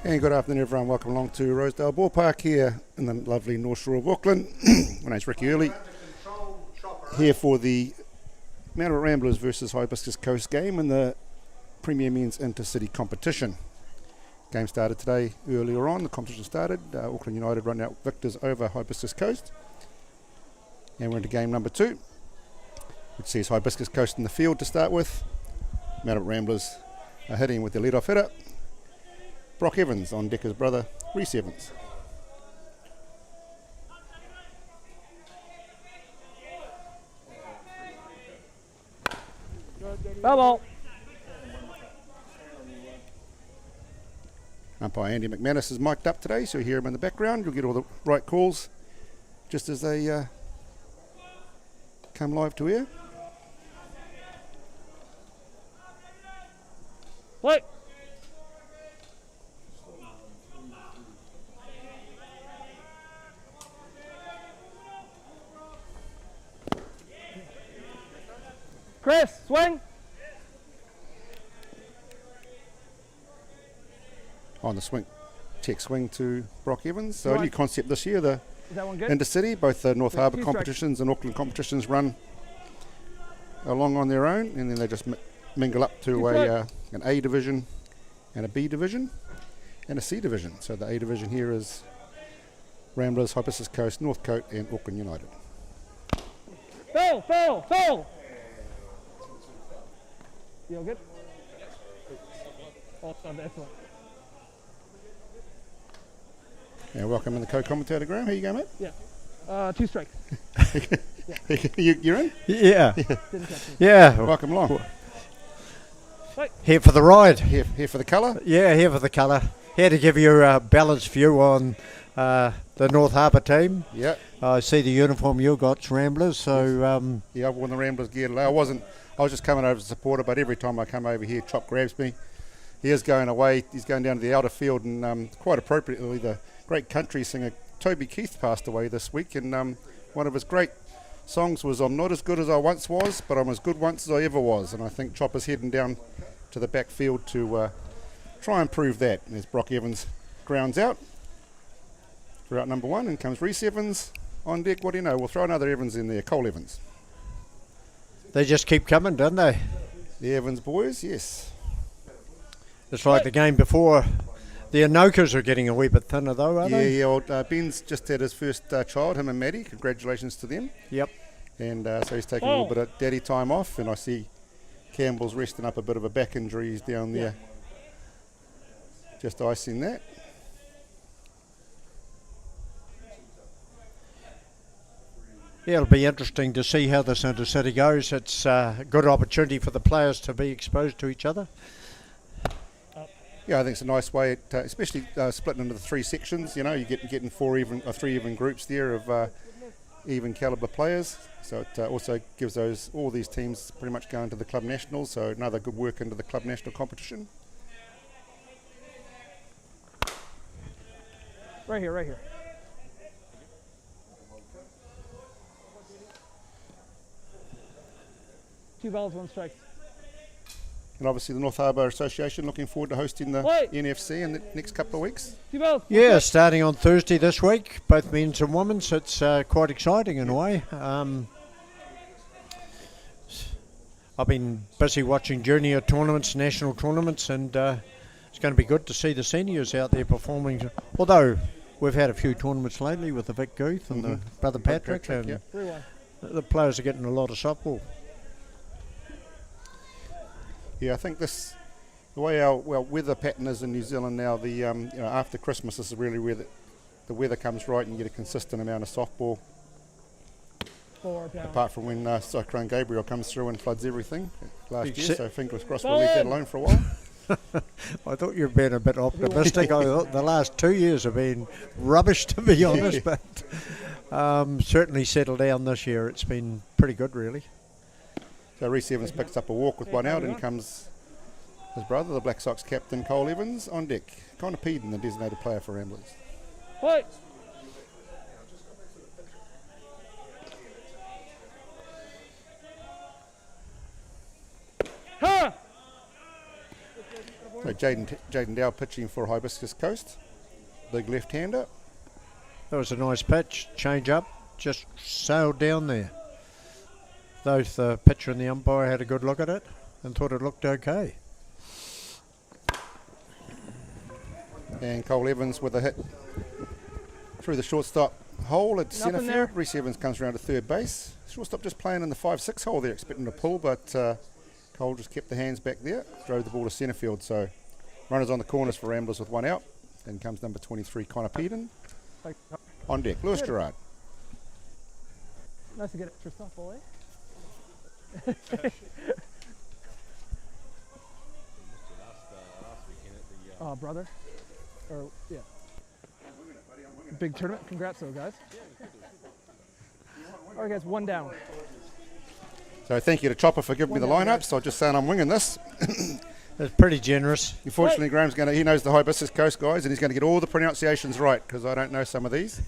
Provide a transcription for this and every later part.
And good afternoon, everyone. Welcome along to Rosedale Ballpark here in the lovely North Shore of Auckland. My name's Ricky Early, here for the Mount Ramblers versus Hibiscus Coast game in the Premier Men's Intercity competition. Game started today earlier on. The competition started. Auckland United run out victors over Hibiscus Coast. And we're into game number 2, which sees Hibiscus Coast in the field to start with. Mount Ramblers are hitting with their lead-off hitter, Brock Evans, on deck his brother, Reese Evans. Ball. Umpire Andy McManus is mic'd up today, so you hear him in the background. You'll get all the right calls just as they come live to air. Play. Chris, swing. On the swing, check swing to Brock Evans. So a new concept this year, the Is that one good? Intercity, both the North Harbour 2 competitions and Auckland competitions run along on their own, and then they just mingle up to an A division and a B division and a C division. So the A division here is Ramblers, Hibiscus Coast, Northcote and Auckland United. Foul. You all good? Awesome, excellent. And welcome in the co-commentator, Graham. How you going, mate? Yeah. 2 strikes. You're in? Yeah. Didn't catch me. Yeah. Welcome along. Here for the ride. Here for the colour? Yeah, here for the colour. Here to give you a balanced view on the North Harbour team. Yeah. I see the uniform you got's Ramblers, so... Yeah, I've worn the Ramblers gear today. I was just coming over as a supporter, but every time I come over here, Chop grabs me. He is going away. He's going down to the outer field, and quite appropriately, the great country singer Toby Keith passed away this week, and one of his great songs was "I'm not as good as I once was, but I'm as good once as I ever was." And I think Chop is heading down to the back field to try and prove that. And as Brock Evans grounds out for out number 1, and comes Reese Evans on deck. What do you know? We'll throw another Evans in there, Cole Evans. They just keep coming, don't they? The Evans boys, yes. It's like the game before. The Anokas are getting a wee bit thinner, though, aren't they? Yeah, old Ben's just had his first child, him and Maddie. Congratulations to them. Yep. And so he's taking a little bit of daddy time off, and I see Campbell's resting up a bit of a back injury. He's down there, just icing that. Yeah, it'll be interesting to see how this Intercity goes. It's a good opportunity for the players to be exposed to each other. Yeah, I think it's a nice way, especially splitting into the 3 sections. You know, you're getting 3 even groups there of even calibre players. So it also gives all these teams pretty much going to the club nationals. So another good work into the club national competition. Right here. 2 balls, 1 strike. And obviously the North Harbour Association looking forward to hosting the NFC in the next couple of weeks. 2 balls. Yeah, starting on Thursday this week, both men's and women's. It's quite exciting in a way. I've been busy watching junior tournaments, national tournaments, and it's going to be good to see the seniors out there performing. Although we've had a few tournaments lately with the Vic Guth and the Brother Patrick, and the players are getting a lot of softball. Yeah, I think the way our weather pattern is in New Zealand now, after Christmas, this is really where the weather comes right and you get a consistent amount of softball. Apart from when Cyclone Gabriel comes through and floods everything last year, so fingers crossed we'll leave that alone for a while. I thought you'd been a bit optimistic. I thought the last 2 years have been rubbish, to be honest, but certainly settled down this year. It's been pretty good, really. So Reese Evans picks up a walk with 1 out, and comes his brother, the Black Sox captain, Cole Evans, on deck. Connor Peden, the designated player for Ramblers. Play. So Jaden Dow pitching for Hibiscus Coast. Big left-hander. That was a nice pitch. Change up. Just sailed down there. Both the pitcher and the umpire had a good look at it and thought it looked okay. And Cole Evans with a hit through the shortstop hole at centre Nothing field. there. Reese Evans comes around to third base. Shortstop just playing in the 5-6 hole there, expecting to pull, but Cole just kept the hands back there, drove the ball to centre field. So runners on the corners for Ramblers with one out. Then comes number 23, Connor Peden. On deck, Lewis Gerard. Nice to get extra softball, eh? Brother. Or, yeah. Big tournament. Congrats, though, guys. All right, guys, one down. So thank you to Chopper for giving me the lineups. I'm just saying I'm winging this. That's pretty generous. Unfortunately, Graham's he knows the Hibiscus Coast guys, and he's going to get all the pronunciations right because I don't know some of these.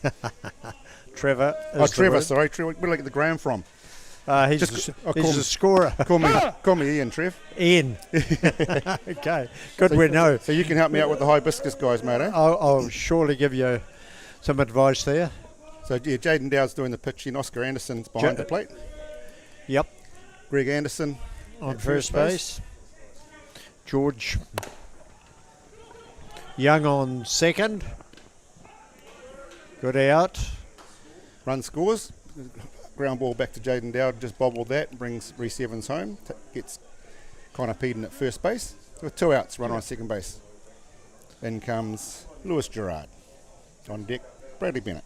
Trevor. Trevor, sorry. Trevor, where did I get the Graham from? He's a scorer. Call me Ian, Trev. Ian. Okay, good we know. So you can help me out with the Hibiscus guys, mate, eh? I'll surely give you some advice there. So, yeah, Jaden Dowd's doing the pitching. Oscar Anderson's behind the plate. Yep. Greg Anderson On first base. George Young on second. Good out. Run scores. Ground ball back to Jaden Dowd, just bobbled that, brings Reese Evans home, gets Connor Peden at first base, with 2 outs, runner on second base. Then comes Lewis Gerard. On deck, Bradley Bennett.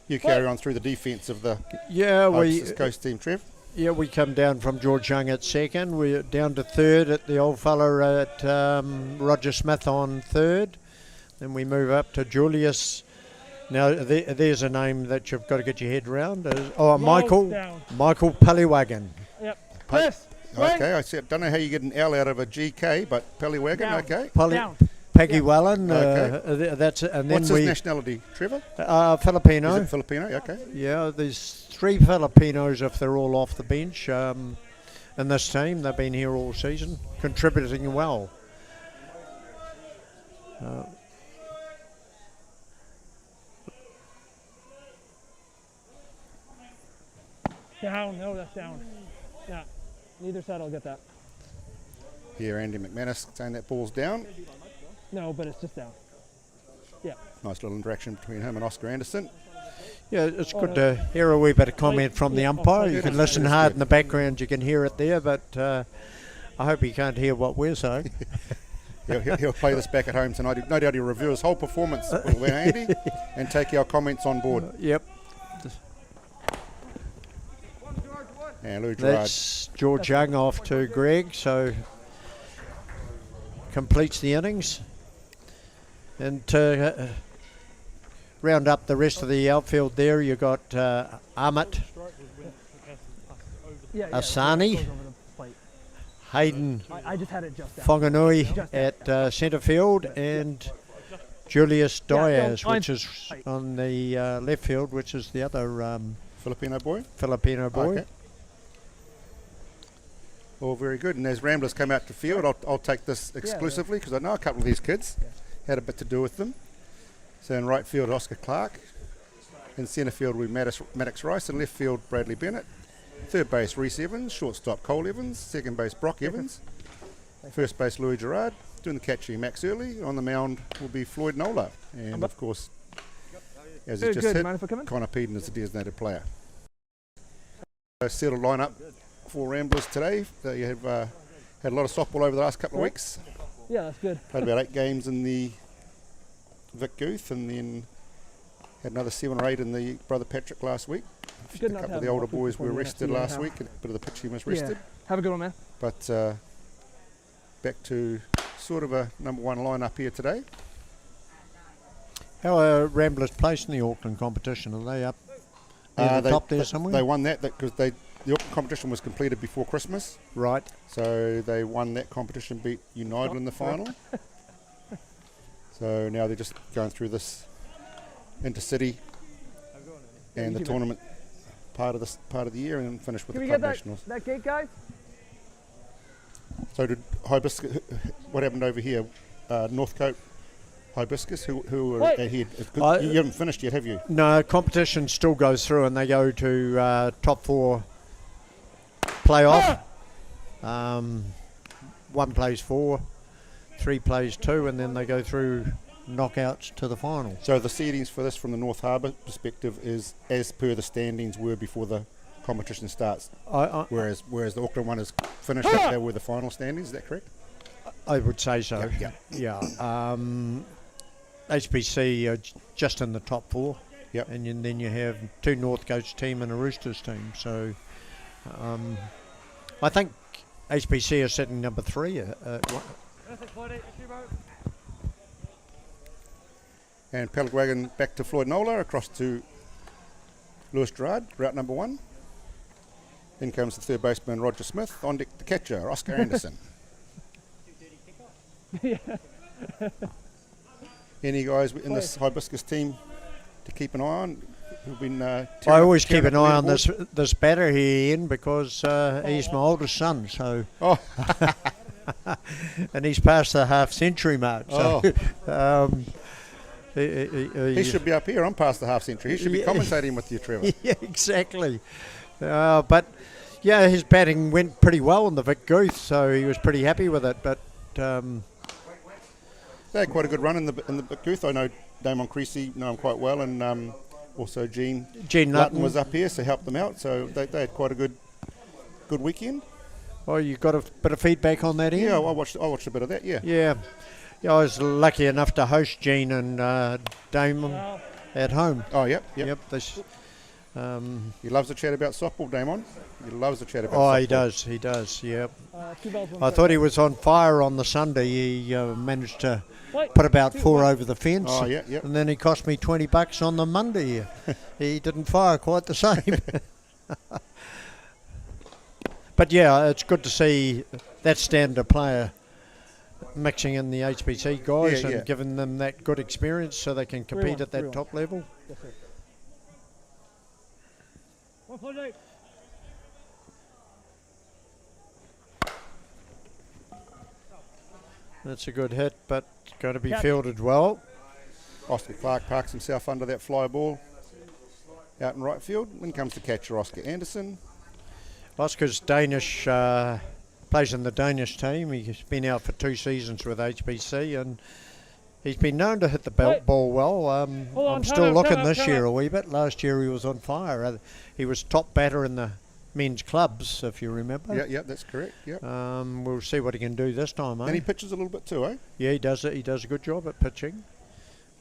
You carry on through the defence of the Hibiscus Coast team, Trev. Yeah, we come down from George Young at second. We're down to third at the old fella at Roger Smith on third. Then we move up to Julius. Now, there's a name that you've got to get your head around. Michael Pellywagon. Yep. Chris, Okay, I don't know how you get an L out of a GK, but Pellywagon, Down. okay. Down. Peggy Wellen. Okay. That's and then What's his nationality, Trevor? Filipino. Is it Filipino? Okay. Yeah, there's 3 Filipinos if they're all off the bench. In this team, they've been here all season, contributing well. Down. No, that's down. Yeah. Neither side will get that. Here, Andy McManus saying that ball's down. No, but it's just down. Yeah. Nice little interaction between him and Oscar Anderson. Yeah, it's good to hear a wee bit of comment from the umpire. You can listen hard in the background, you can hear it there, but I hope he can't hear what we're saying. He'll play this back at home tonight. No doubt he'll review his whole performance, will Andy, and take our comments on board. Yep. And Lou Gerard. That's George Young off to Greg, so completes the innings. And to round up the rest of the outfield there, you got Amit Asani, Hayden I just had it just down. Whanganui at centre field, and Julius Diaz, which is on the left field, which is the other Filipino boy. Filipino boy. Okay. All very good. And as Ramblers come out to field, I'll take this exclusively because I know a couple of these kids. Had a bit to do with them. So in right field, Oscar Clark. In centre field, we Maddox Rice. In left field, Bradley Bennett. Third base, Reese Evans. Shortstop, Cole Evans. Second base, Brock Evans. First base, Louis Gerard. Doing the catching, Max Early. On the mound will be Floyd Nola. And of course, as he just hit, Connor Peden is the designated player. Settled lineup for Ramblers today. They have had a lot of softball over the last couple of weeks. Yeah, that's good. Played about 8 games in the Vic Youth, and then had another 7 or 8 in the Brother Patrick last week. A couple of the older boys were rested last week, and a bit of the pitching was rested. Have a good one, man. But back to sort of a number 1 lineup here today. How are Ramblers placed in the Auckland competition? Are they up near the top there somewhere? They won that because the Auckland competition was completed before Christmas. Right. So they won that competition, beat United in the final. So now they're just going through this Intercity and the tournament part of the year, and finish with the club nationals. That gate, guys? So did Hibiscus, what happened over here? Northcote, Hibiscus, who are ahead? You haven't finished yet, have you? No, competition still goes through and they go to top 4 playoff. One plays 4, 3 plays 2, and then they go through knockouts to the final. So the seedings for this from the North Harbour perspective is as per the standings were before the competition starts. Whereas the Auckland one is finished up, they were the final standings, is that correct? I would say so. Yep. Yeah. HBC are just in the top 4. Yep. And then you have 2 Northcote's team and a Roosters team. So I think HBC are sitting number 3. And Pelagwagon back to Floyd Nola, across to Lewis Gerard, route number 1. Then comes the third baseman, Roger Smith. On deck the catcher, Oscar Anderson. Any guys in this Hibiscus team to keep an eye on? Who've been, I always keep an eye on this batter here, Ian, because he's my oldest son. So, and he's past the half-century mark. So, he should be up here. I'm past the half-century. He should be commentating with you, Trevor. Yeah, exactly. But yeah, his batting went pretty well in the Vic Guth, so he was pretty happy with it. But they had quite a good run in the Vic Guth. I know Damon Creasy, know him quite well, and also Gene Lutton was up here, so helped them out. So they had quite a good weekend. Oh, you got a bit of feedback on that, Ian? Yeah, I watched a bit of that. Yeah, I was lucky enough to host Gene and Damon at home. Oh, yep. He loves to chat about softball, Damon. He loves to chat about softball. He does, yep. I thought he was on fire on the Sunday. He managed to put about 4 over the fence. Oh, yeah. And then he cost me $20 on the Monday. He didn't fire quite the same. But yeah, it's good to see that standard player mixing in the HBC guys and giving them that good experience so they can compete at that top level. That's a good hit, but going to be fielded well. Oscar Clark parks himself under that fly ball out in right field. In comes the catcher, Oscar Anderson. Oscar's Danish, plays in the Danish team. He's been out for 2 seasons with HBC, and he's been known to hit the ball well. I'm still looking this year a wee bit. Last year he was on fire. He was top batter in the men's clubs, if you remember. Yeah, that's correct. Yep. We'll see what he can do this time, eh? And he pitches a little bit too, eh? Yeah, he does it. He does a good job at pitching.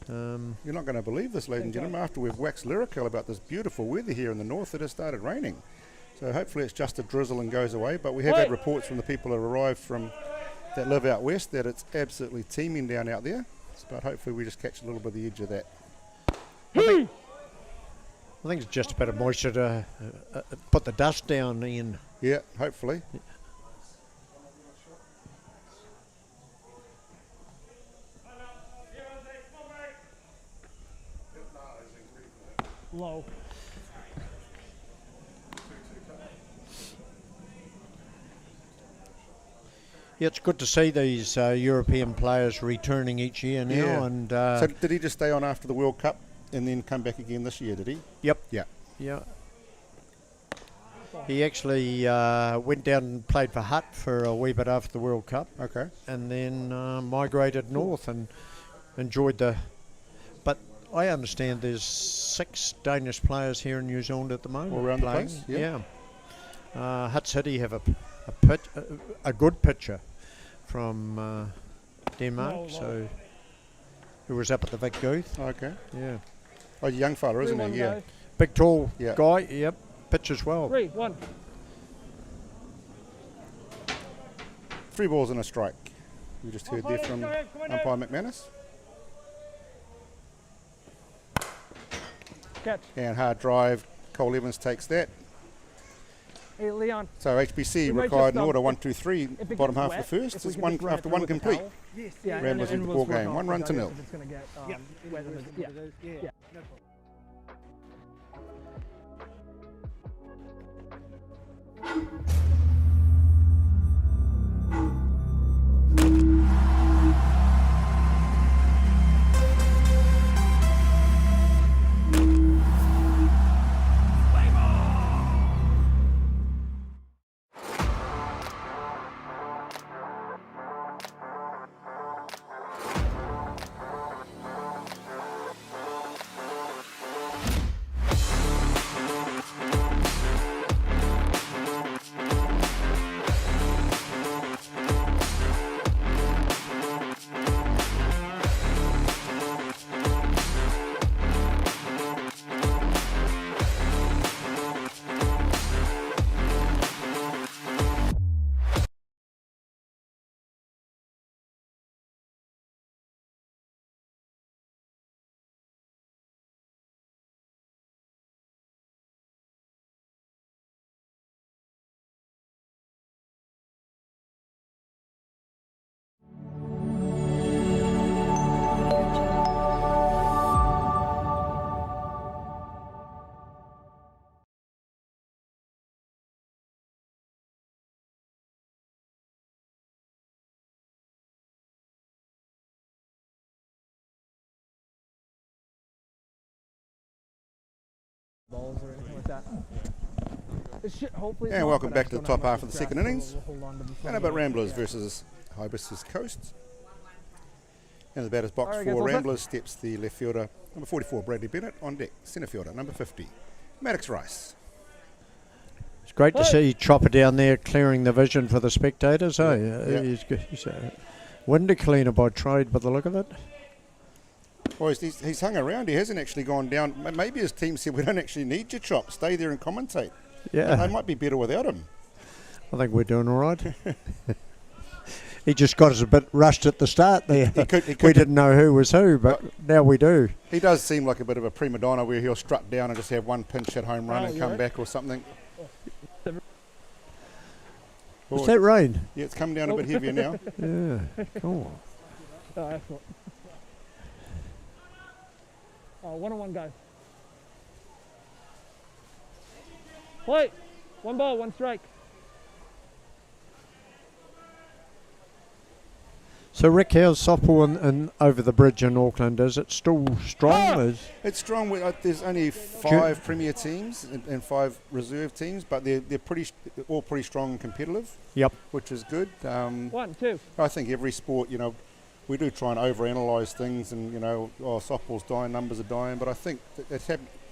You're not going to believe this, ladies and gentlemen. After we've waxed lyrical about this beautiful weather here in the north, it has started raining. So hopefully it's just a drizzle and goes away. But we have had reports from the people that arrived that live out west that it's absolutely teeming down out there. But hopefully we just catch a little bit of the edge of that. I think it's just a bit of moisture to put the dust down, Ian. Yeah, hopefully. Low. Yeah, it's good to see these European players returning each year now. Yeah. And so did he just stay on after the World Cup and then come back again this year, did he? Yep. Yeah. He actually went down and played for Hutt for a wee bit after the World Cup. Okay. And then migrated north and enjoyed the... But I understand there's 6 Danish players here in New Zealand at the moment. All around playing. the place, yeah. Hutt City have a good pitcher from Denmark, so who was up at the Vic Guth. Okay. Yeah. Oh, young fella, isn't he? Yeah. Big, tall guy, yep. Pitches well. 3-1. 3 balls and a strike. We just heard there from umpire McManus. Catch. And hard drive, Cole Evans takes that. Hey, Leon. So HBC might required just, an order 1, 2, 3, if it bottom gets half wet, of the first. if we It's can one just run it after through one with the complete. towel. Yeah, Ramblers and into the we'll ball work game. on 1 run to 0. if it's gonna get, wet in the- yeah. balls or anything like that. It should, hopefully it's And not, welcome but I back just to the don't top have half of much the second grasp, so innings. we'll hold on to them And about some. Ramblers Yeah. versus Hibiscus Coast. In the batter's box Alright, guys, for all set? Ramblers steps the left fielder, number 44, Bradley Bennett. On deck, centre fielder, number 50, Maddox Rice. It's great to Hey. see Chopper down there clearing the vision for the spectators. Yeah. He's good. He's a window cleaner by trade, by the look of it. Well, he's hung around. He hasn't actually gone down. Maybe his team said, we don't actually need your chop. Stay there and commentate. Yeah, They might be better without him. I think we're doing all right. He just got us a bit rushed at the start there. He could We didn't know who was who, but now we do. He does seem like a bit of a prima donna where he'll strut down and just have one pinch hit home run Oh, and you're come right. back or something. What's Oh, that rain? yeah, it's come down a bit heavier now. Yeah, cool. Oh, excellent. Oh, 1-on-1, guys. Play. 1 ball, 1 strike. So Rick, how's softball in over the bridge in Auckland? Is it still strong? Ah! It's strong. There's only 5 premier teams and 5 reserve teams, but they're all pretty strong and competitive. Yep. Which is good. 1, 2. I think every sport, we do try and overanalyze things, and softball's dying, numbers are dying, but I think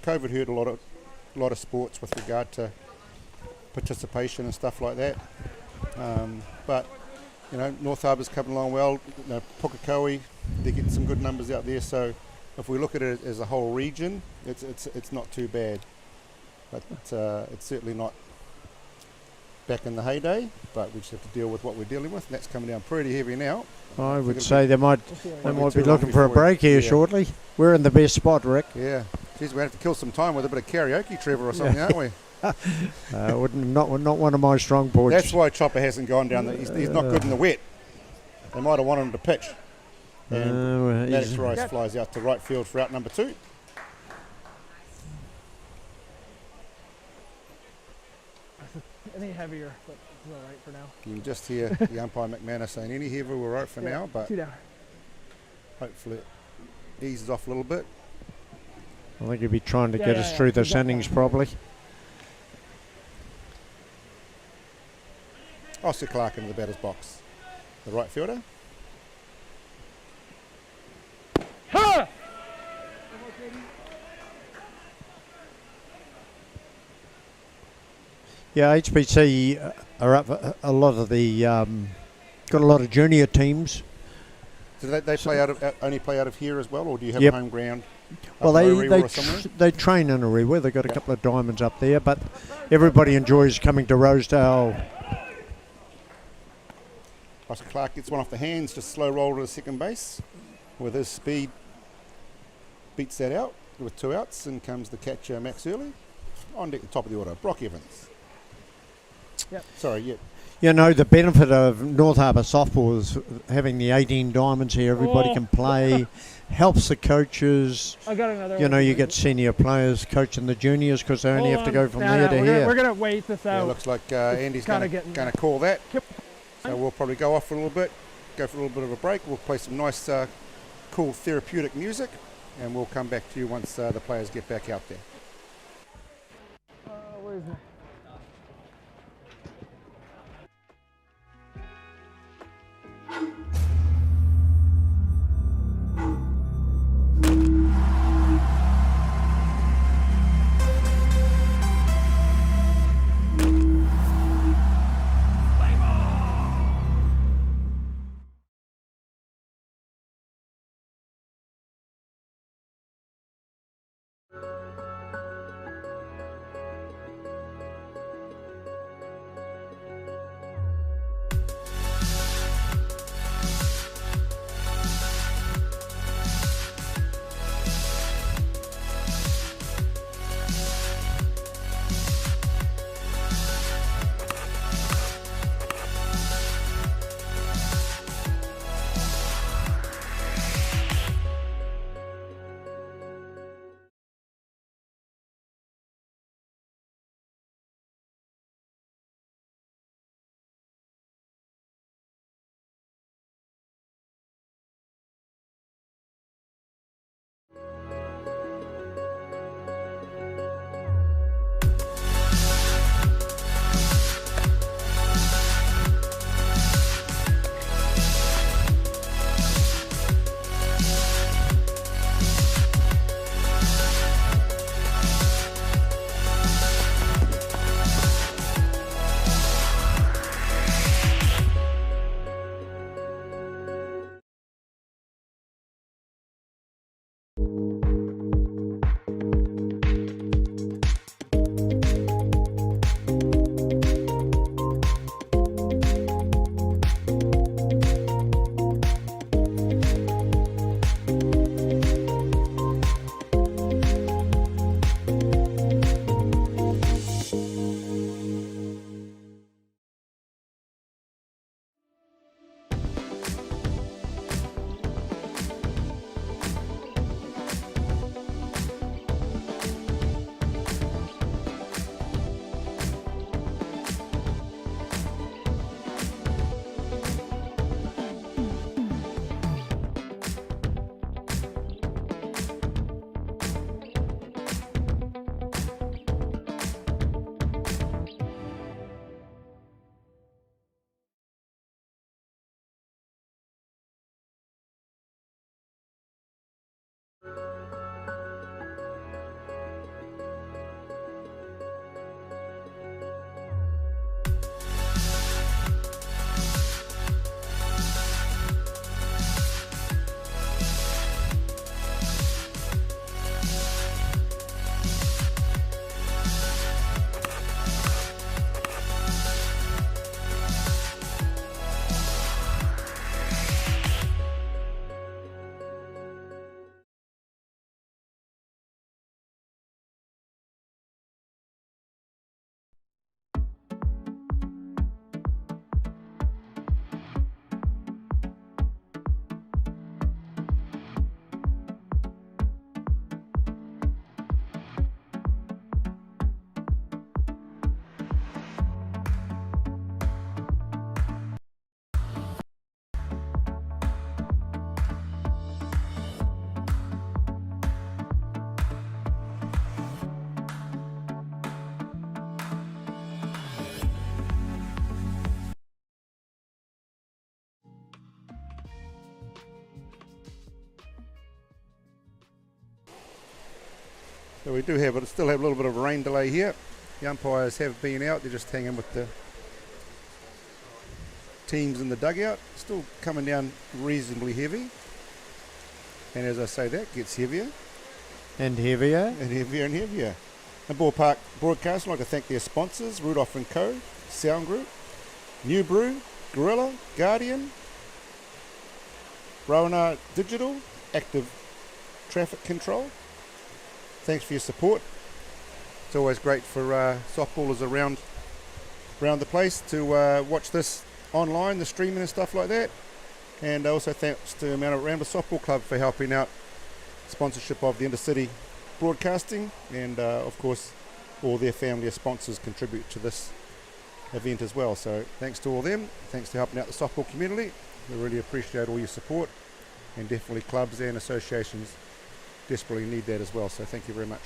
COVID hurt a lot of sports with regard to participation and stuff like that. But North Harbour's coming along well. Pukekohe, they're getting some good numbers out there. So if we look at it as a whole region, it's not too bad. But it's certainly not back in the heyday. But we just have to deal with what we're dealing with, and that's coming down pretty heavy now. I would say they might Won't be be too long looking for a before break here yeah. shortly. We're in the best spot, Rick. Yeah. Geez, we have to kill some time with a bit of karaoke, Trevor, or something, aren't we? Not one of my strong points. That's why Chopper hasn't gone down. He's not good in the wet. They might have wanted him to pitch. And Maddox Rice flies out to right field for out number 2. Any heavier, but it's all right for now. You can just hear the umpire McManus saying any heavier we're right for now, but 2 down. hopefully it eases off a little bit. I think he'll be trying to get us through this innings probably. Oscar Clark into the batter's box. The right fielder. Ha! Yeah, HBC are up a lot of the got a lot of junior teams. Do they only play out of here as well, or do you have Yep. a home ground? Well, up Rotorua or somewhere? they train in Orewa. They've got a couple of diamonds up there, but everybody enjoys coming to Rosedale. Oscar Clark gets one off the hands, just slow roll to the second base. With his speed, beats that out with 2 outs, and comes the catcher Max Early. On deck, the top of the order, Brock Evans. Yep. Sorry, yeah. You know, the benefit of North Harbour softball is having the 18 diamonds here. Everybody can play, helps the coaches. I got another You one. know, you get senior players coaching the juniors because they only Hold have to on. go from No, there to we're here. Gonna, we're going to wait this Yeah, out. looks like Andy's Kinda going getting to there. call that. Yep. So we'll probably go off for a little bit, go for a little bit of a break. We'll play some nice, cool therapeutic music, and we'll come back to you once the players get back out there. Where is it? So we still have a little bit of a rain delay here. The umpires have been out. They're just hanging with the teams in the dugout. Still coming down reasonably heavy. And as I say, that gets heavier. And heavier. And heavier and heavier. And Ballpark Broadcasting, I'd like to thank their sponsors, Rudolph & Co., Sound Group, New Brew, Gorilla, Guardian, Rowan Digital, Active Traffic Control. Thanks for your support. It's always great for softballers around the place to watch this online, the streaming and stuff like that. And also thanks to Mount Ramblers Softball Club for helping out sponsorship of the Intercity broadcasting, and of course all their family of sponsors contribute to this event as well. So thanks to all them, thanks to helping out the softball community. We really appreciate all your support, and definitely clubs and associations desperately need that as well. So thank you very much.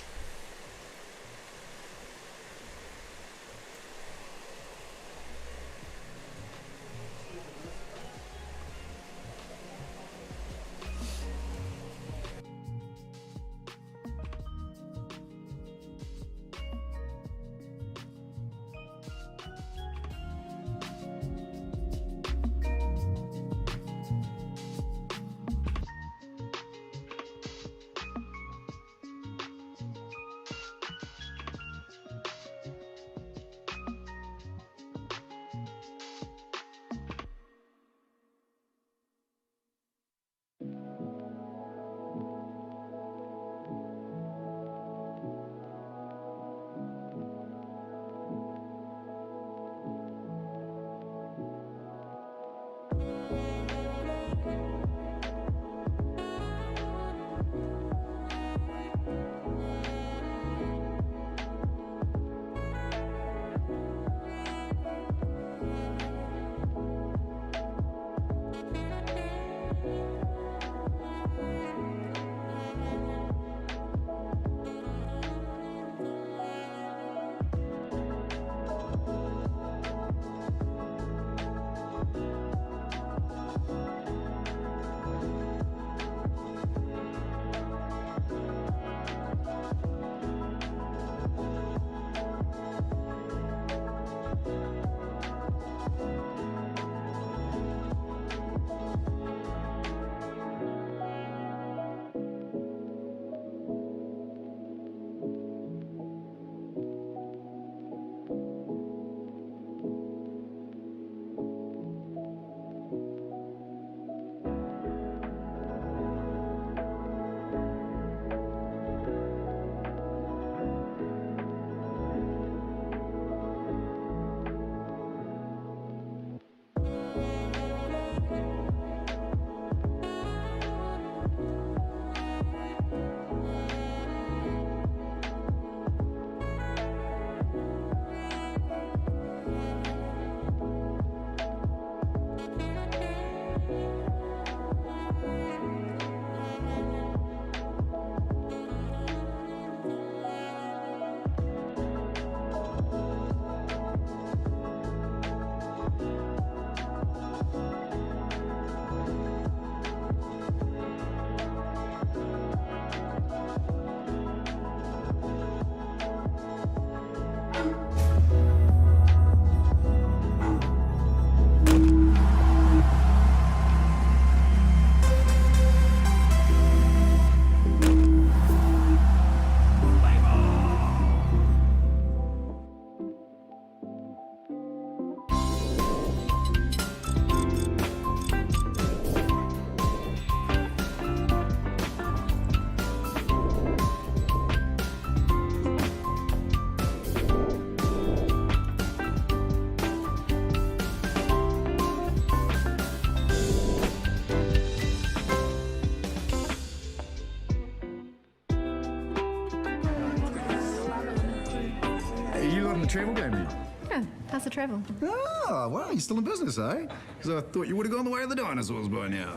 travel game yet? Yeah, how's the travel? Oh, well, you're still in business, eh? Because I thought you would have gone the way of the dinosaurs by now.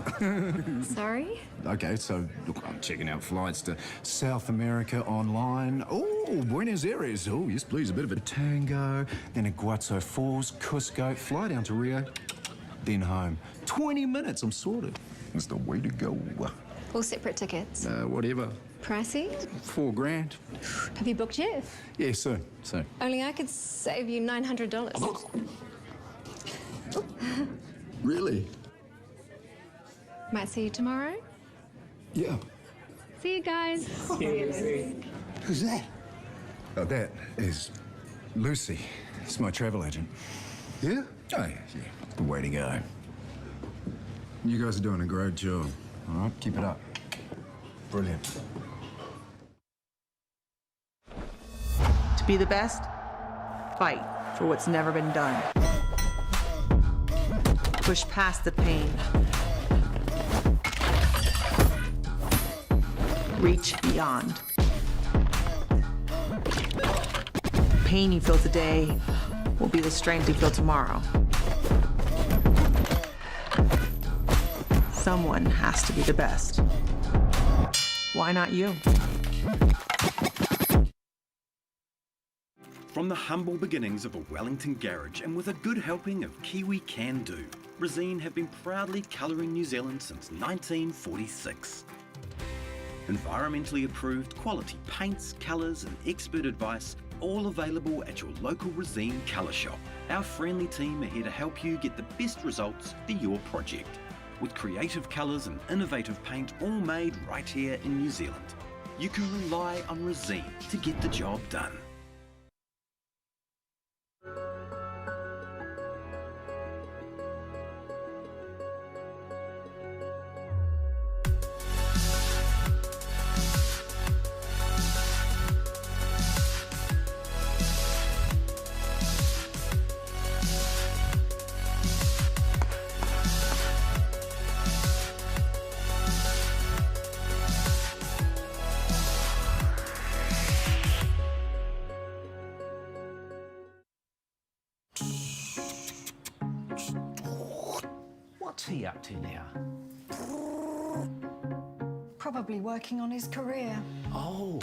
Sorry? Okay, so, look, I'm checking out flights to South America online. Oh, Buenos Aires. Oh, yes, please, a bit of a tango. Then Iguazu Falls, Cusco, fly down to Rio, then home. 20 minutes, I'm sorted. That's the way to go. All separate tickets. Whatever. Pricey? $4,000. Have you booked yet? Yeah, soon. Only I could save you $900. Really? Might see you tomorrow. Yeah. See you guys. Who's that? Oh, that is Lucy. It's my travel agent. Yeah? Oh, yeah. The way to go. You guys are doing a great job. All right, keep it up. Brilliant. To be the best, fight for what's never been done. Push past the pain. Reach beyond. The pain you feel today will be the strength you feel tomorrow. Someone has to be the best. Why not you? From the humble beginnings of a Wellington garage and with a good helping of Kiwi Can Do, Resene have been proudly colouring New Zealand since 1946. Environmentally approved quality paints, colours and expert advice, all available at your local Resene colour shop. Our friendly team are here to help you get the best results for your project. With creative colours and innovative paint all made right here in New Zealand. You can rely on Resene to get the job done. What's he up to now? Probably working on his career. Oh.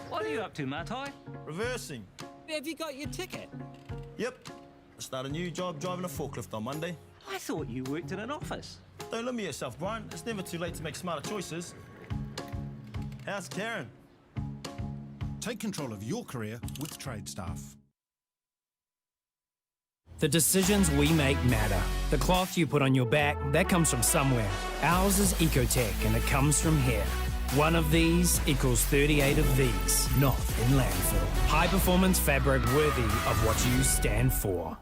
What are you up to, Matai? Reversing. Have you got your ticket? Yep. I start a new job driving a forklift on Monday. I thought you worked in an office. Don't limit yourself, Brian. It's never too late to make smarter choices. How's Karen? Take control of your career with Trade Staff. The decisions we make matter. The cloth you put on your back, that comes from somewhere. Ours is Ecotech, and it comes from here. One of these equals 38 of these, not in landfill. High performance fabric worthy of what you stand for.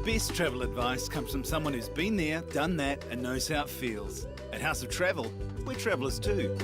Best travel advice comes from someone who's been there, done that, and knows how it feels. At House of Travel, we're travellers too.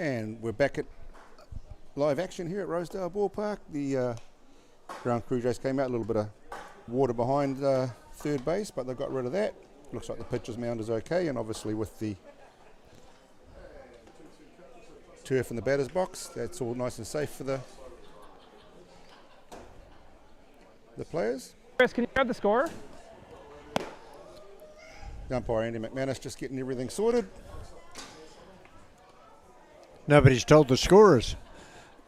And we're back at live action here at Rosedale Ballpark. The ground crew just came out, a little bit of water behind third base, but they got rid of that. Looks like the pitcher's mound is okay, and obviously with the turf in the batter's box, that's all nice and safe for the players. Chris, can you grab the score? The umpire Andy McManus just getting everything sorted. Nobody's told the scorers.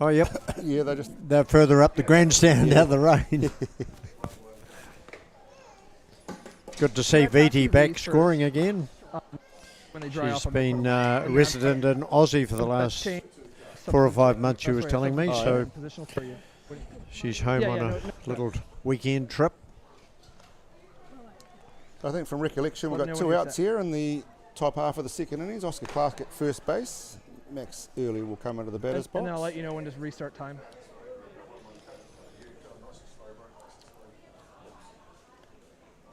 Oh, yep. Yeah, they're further up the grandstand out the rain. Good to see VT back scoring again. She's been a resident in Aussie for the last 4 or 5 months, she was telling me, so she's home on a little weekend trip. I think from recollection we've got 2 outs here in the top half of the second innings. Oscar Clark at first base. Max Early will come into the batter's box. And then I'll let you know when to restart time.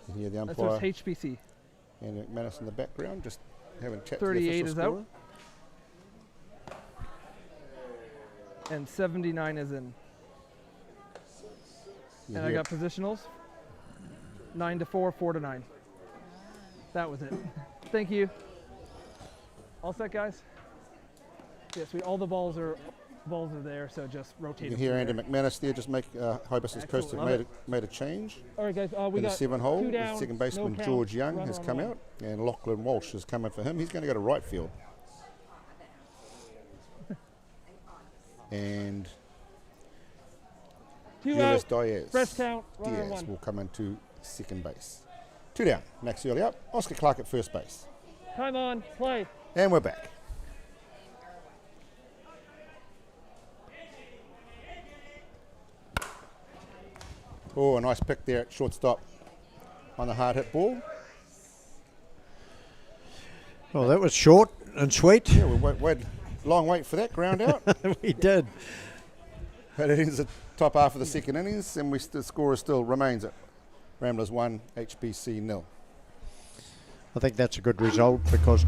You can hear the That's umpire what's HBC. and McManus in the background, just having a chat 38 to is the official out. And 79 is in. And I got positionals. 9-4, 4-9. That was it. Thank you. All set, guys? Yes, all the balls are there, so just rotate. You can hear Andy McManus there, just make Hibiscus Coast have made a change. All right, guys. We in the got 7 hole, 2 down, the second baseman no George count, Young runner has on come one. out, and Lachlan Walsh is coming for him. He's going to go to right field. And 2 Julius out, Diaz, fresh count, runner on Diaz 1. will come into second base. 2 down, Max Early up, Oscar Clark at first base. Time on, play. And we're back. Oh, a nice pick there at shortstop on the hard hit ball. Well, that was short and sweet. Yeah, we waited long wait for that ground out. We did. But it is the top half of the second innings, and the score still remains at Ramblers 1, HBC 0. I think that's a good result because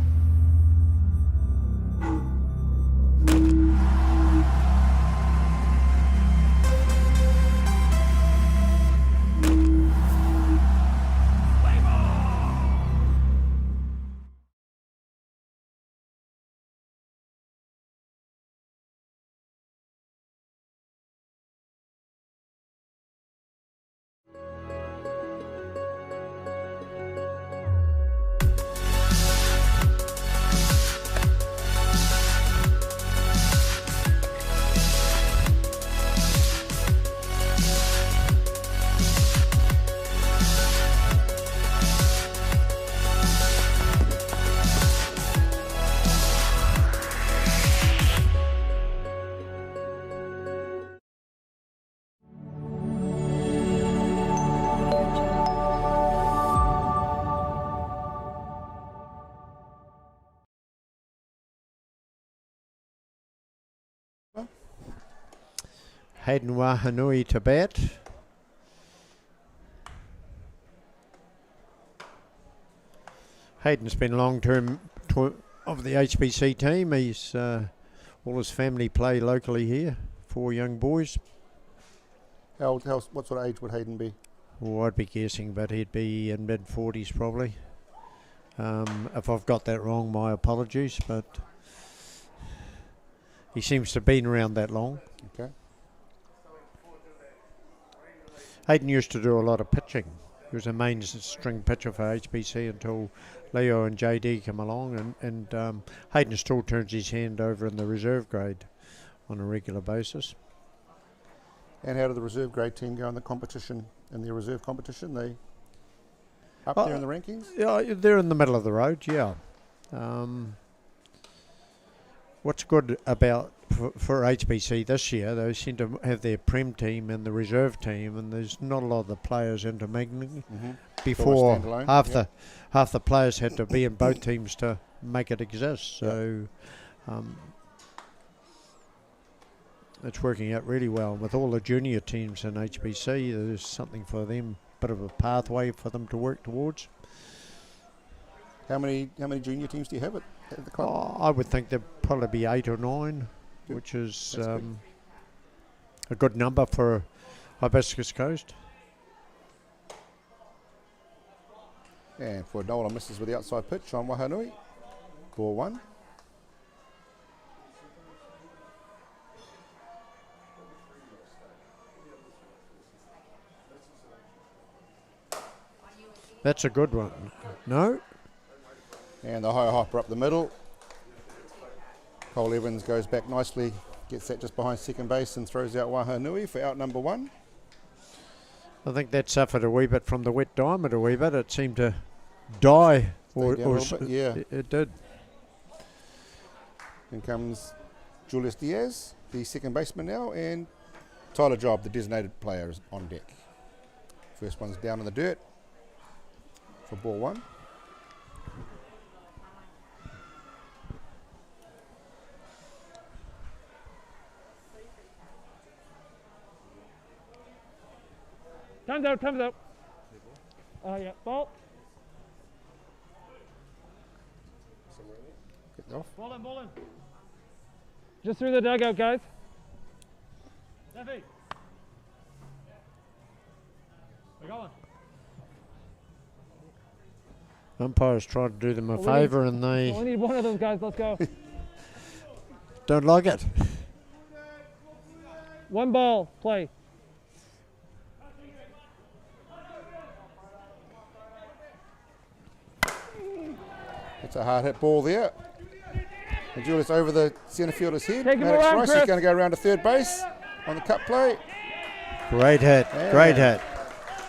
Hayden Wahanui to bat. Hayden's been long-term of the HBC team. He's all his family play locally here. 4 young boys. What sort of age would Hayden be? Oh, I'd be guessing, but he'd be in mid-40s probably. If I've got that wrong, my apologies, but he seems to have been around that long. Okay. Hayden used to do a lot of pitching. He was a main string pitcher for HBC until Leo and JD come along, and Hayden still turns his hand over in the reserve grade on a regular basis. And how did the reserve grade team go in the competition, in their reserve competition? They up there in the rankings? Yeah, they're in the middle of the road, yeah. What's good about for HBC this year, they seem to have their Prem team and the reserve team, and there's not a lot of the players intermingling. Before half the players had to be in both teams to make it exist. So it's working out really well with all the junior teams in HBC. There's something for them, bit of a pathway for them to work towards. How many junior teams do you have at at the club? I would think there'd probably be 8 or 9, which is a good number for Hibiscus Coast. And for Nola misses with the outside pitch on Wahanui. Ball 1. That's a good one. No? And the high hopper up the middle. Cole Evans goes back nicely, gets that just behind second base and throws out Wahanui for out number 1. I think that suffered a wee bit from the wet diamond a wee bit. It seemed to die. Yeah. It did. Then comes Julius Diaz, the second baseman now, and Tyler Job, the designated player, is on deck. First one's down in the dirt for ball 1. Time's out, time's out. Yeah, ball. Get off. Ball in. Just through the dugout, guys. Steffi. We're going. Umpires try to do them a favour and they We need one of those guys, let's go. don't like it. One ball, play. It's a hard hit ball there. And Julius over the centre fielder's head. Take him Maddox around, Rice is Chris. going to go around to third base on the cut play. Great hit. Yeah. Great hit.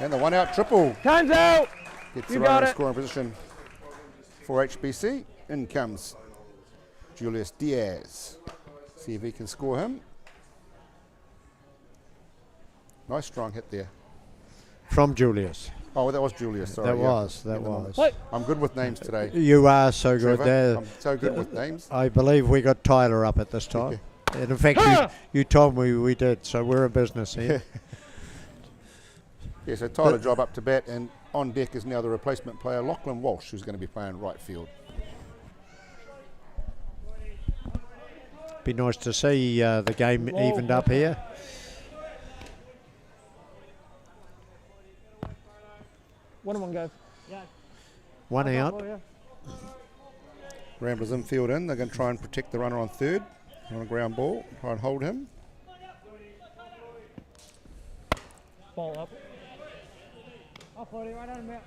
And the one out triple. Time's out. Gets You the got runner in it. scoring position for HBC. In comes Julius Diaz. See if he can score him. Nice strong hit there. From Julius. Oh, that was Julius. Sorry. That yeah. was. That was. What? I'm good with names today. You are so good Trevor, there. I'm so good with names. I believe we got Tyler up at this time. And in fact, you told me we did, so we're a business here. Yeah, so Tyler Job up to bat, and on deck is now the replacement player, Lachlan Walsh, who's going to be playing right field. Be nice to see the game evened up here. One, guys. One out. Ramblers infield in. They're going to try and protect the runner on third on a ground ball. Try and hold him. Ball up. I'll float it right on him.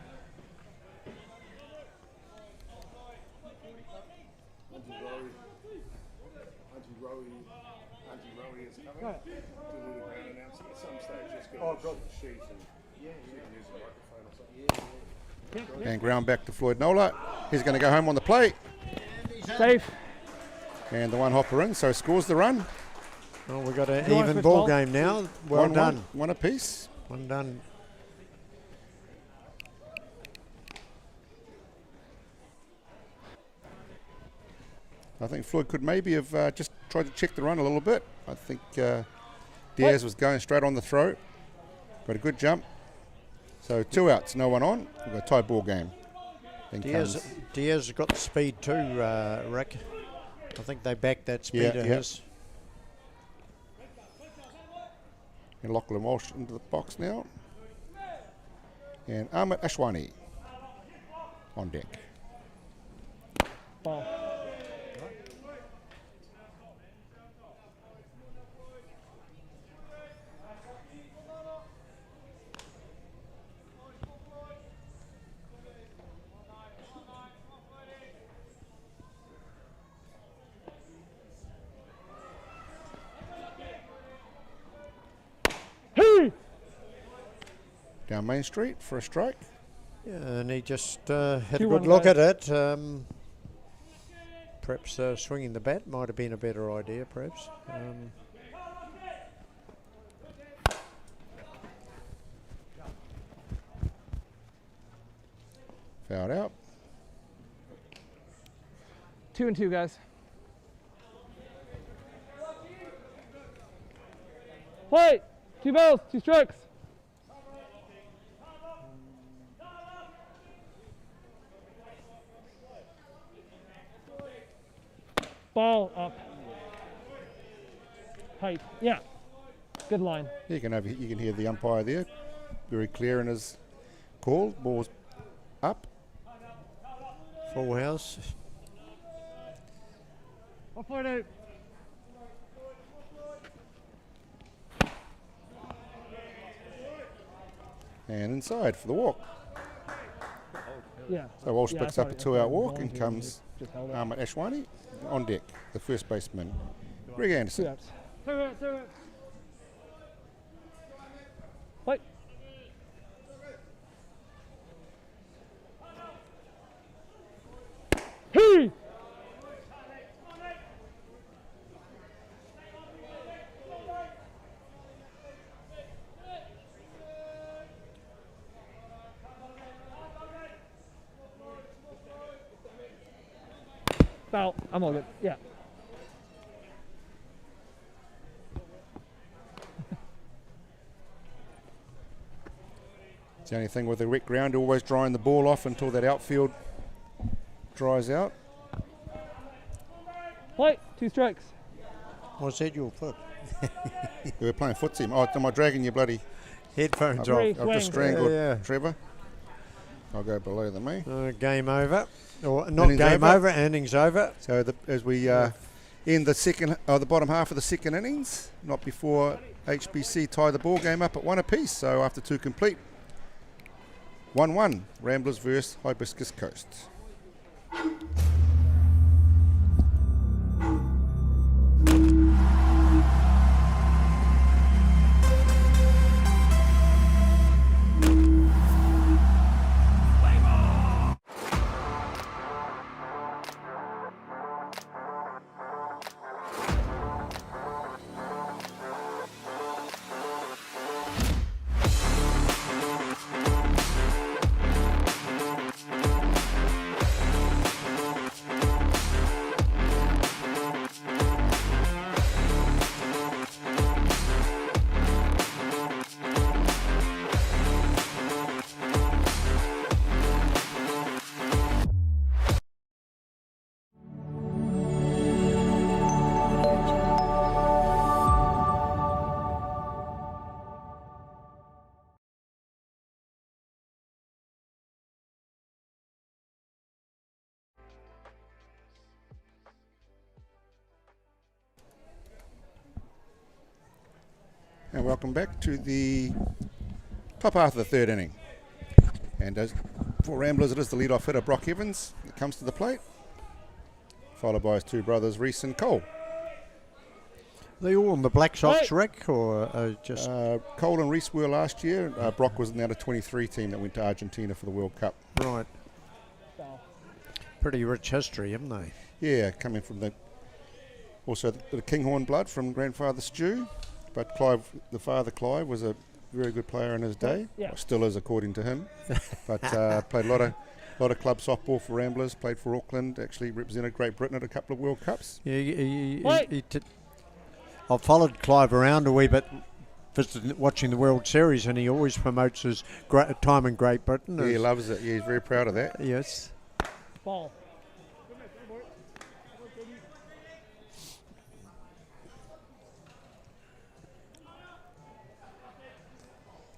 And ground back to Floyd Nola. He's going to go home on the play. Safe. And the one hopper in, so scores the run. Well, we've got an even ball game now. Well done. One apiece. One done. I think Floyd could maybe have just tried to check the run a little bit. I think Diaz was going straight on the throw. Got a good jump. So 2 outs, no one on. We've got a tie ball game. Diaz has got the speed too, Rick. I think they backed that speed of his. And Lachlan Walsh into the box now. And Ahmed Ashwani on deck. Ball. Down Main Street for a strike. Yeah, and he just had a 2-1 good look guys. at it. Perhaps swinging the bat might have been a better idea, perhaps. Fouled out. 2-2, guys. Play. 2 balls, 2 strikes. Ball up. Height. Yeah. Good line. You can hear the umpire there, very clear in his call. Ball's up. Full house. 1.8. And inside for the walk. Yeah. So Walsh Yeah, picks I up a thought it- 2-out I thought it walk was and voluntary, comes just held it. Ahmed Ashwani on deck, the first baseman, Greg Anderson. 2 outs. 2 outs. 2 outs. Wait. Hey! Foul. I'm all good. Yeah. It's the only thing with the wet ground, always drying the ball off until that outfield dries out. Play. 2 strikes. Was that your foot? We were playing footsie. Oh, am I dragging your bloody Headphones I've off. just strangled Yeah. Trevor. I'll go below the me. Game over. Or not Innings game over. over, innings over. So as we end the bottom half of the second innings, not before HBC tie the ball game up at 1 apiece. So after 2 complete, 1-1, Ramblers versus Hibiscus Coast. And welcome back to the top half of the third inning. And as for Ramblers, it is the leadoff hitter, Brock Evans, that comes to the plate, followed by his 2 brothers, Reese and Cole. Are they all on the Black Sox, Rick, or just... Cole and Reese were last year. Brock was in the under-23 team that went to Argentina for the World Cup. Right. Pretty rich history, haven't they? Yeah, coming from the Kinghorn blood from grandfather Stu. But Clive, the father Clive, was a very good player in his day. Yeah. Well, still is, according to him. But played a lot of club softball for Ramblers. Played for Auckland. Actually represented Great Britain at a couple of World Cups. Yeah, I've followed Clive around a wee bit, watching the World Series, and he always promotes his time in Great Britain. Yeah, he loves it. Yeah, he's very proud of that. Yes. Ball.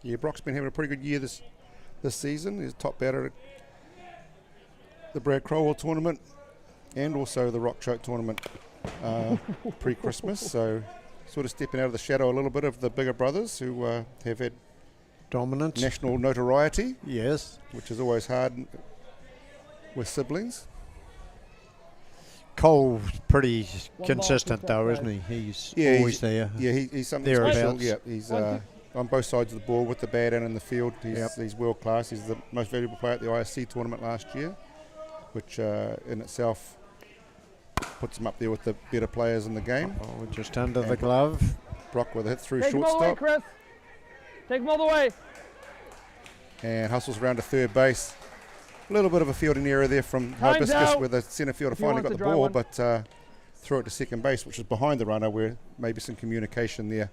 Yeah, Brock's been having a pretty good year this season. He's top batter at the Brad Crowell tournament and also the Rock Choke tournament pre-Christmas. So sort of stepping out of the shadow a little bit of the bigger brothers who have had dominant national notoriety. Yes. Which is always hard with siblings. Cole's pretty consistent though, isn't he? He's always there. Yeah, he's something special. Yeah, he's on both sides of the ball with the bat and in the field. He's world class. He's the most valuable player at the ISC tournament last year, which in itself puts him up there with the better players in the game. Oh, just under the glove. Brock with a hit through Take him all the way, shortstop. Chris. Take him all the way. And hustles around to third base. A little bit of a fielding error there from Time's Hibiscus, out. where the centre fielder If he finally wants got to the draw ball, one. but threw it to second base, which is behind the runner, where maybe some communication there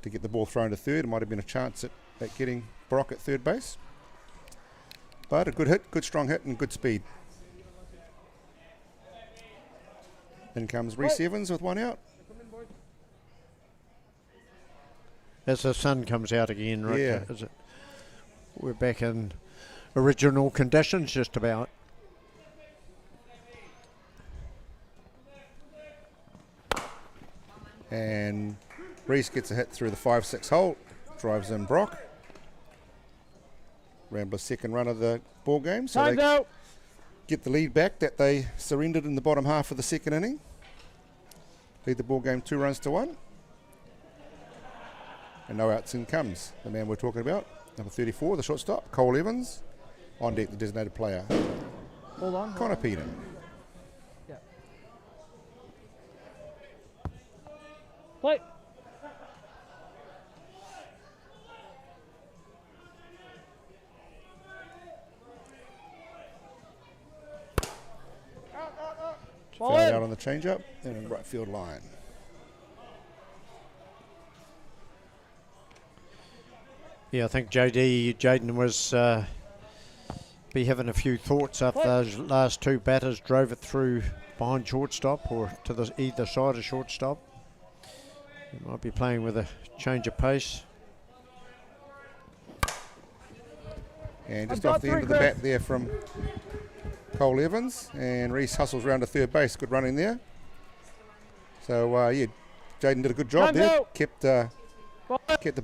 to get the ball thrown to third. It might have been a chance at getting Brock at third base. But a good hit, good strong hit, and good speed. In comes Reese Evans with one out. As the sun comes out again, right? Yeah. Is it? We're back in original conditions just about. And Reese gets a hit through the 5-6 hole, drives in Brock. Ramblers' second run of the ball game, so Time's they out. get the lead back that they surrendered in the bottom half of the second inning. Lead the ball game 2-1. And no outs in comes the man we're talking about, number 34, the shortstop, Cole Evans. On deck, the designated player, Hold on. Connor Peden. Yeah. Play. Ball Foul in. out on the changeup and in right field line. Yeah, I think Jaden was be having a few thoughts after those last two batters drove it through behind shortstop or to the either side of shortstop. He might be playing with a change of pace. And just off the end of the bat there from Cole Evans, and Reese hustles round to third base. Good running there. So yeah, Jaden did a good job there. Kept the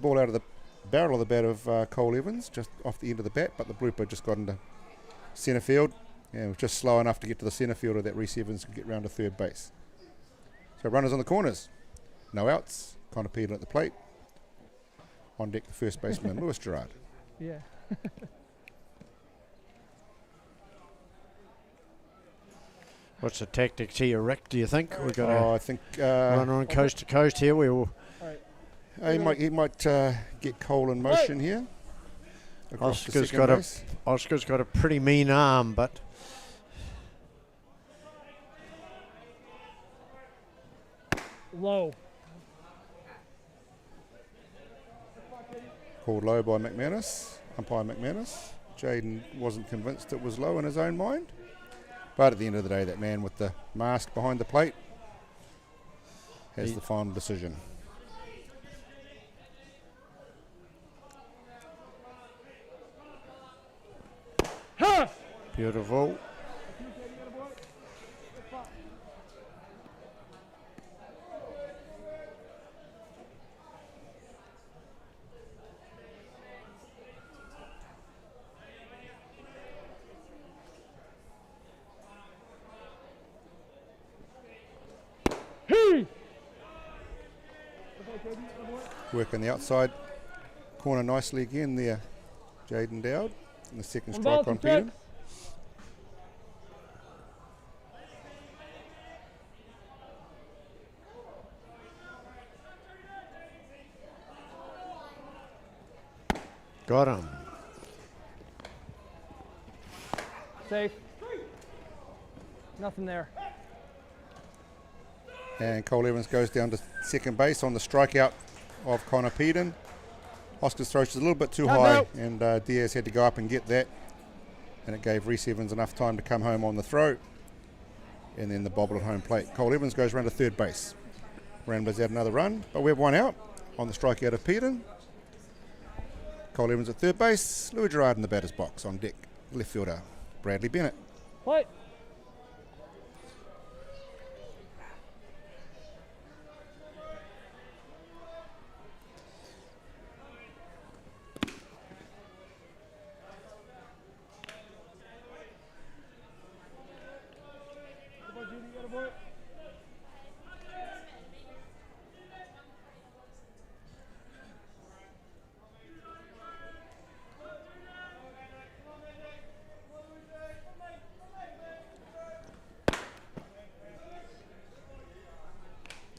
ball out of the barrel of the bat of Cole Evans, just off the end of the bat, but the blooper just got into centre field and was just slow enough to get to the centre fielder that Reese Evans could get round to third base. So runners on the corners, no outs. Connor Peden at the plate. On deck, the first baseman Lewis Gerard. Yeah. What's the tactics here, Rick? Do you think we're going to I think run on coast to coast here? We will. He might get Cole in motion here. Oscar's got a pretty mean arm, but low. Called low by McManus, umpire McManus. Jaden wasn't convinced it was low in his own mind. But at the end of the day, that man with the mask behind the plate has the final decision. Beautiful. Working the outside corner nicely again there, Jaden Dowd. And the second strike on Peden. Got him. Safe. Nothing there. And Cole Evans goes down to second base on the strikeout of Connor Peden. Oscar's throw was a little bit too high, and Diaz had to go up and get that. And it gave Reese Evans enough time to come home on the throw. And then the bobble at home plate. Cole Evans goes round to third base. Ramblers out another run, but we have one out on the strikeout of Peden. Cole Evans at third base. Louis Gerard in the batter's box. On deck, left fielder Bradley Bennett. Play.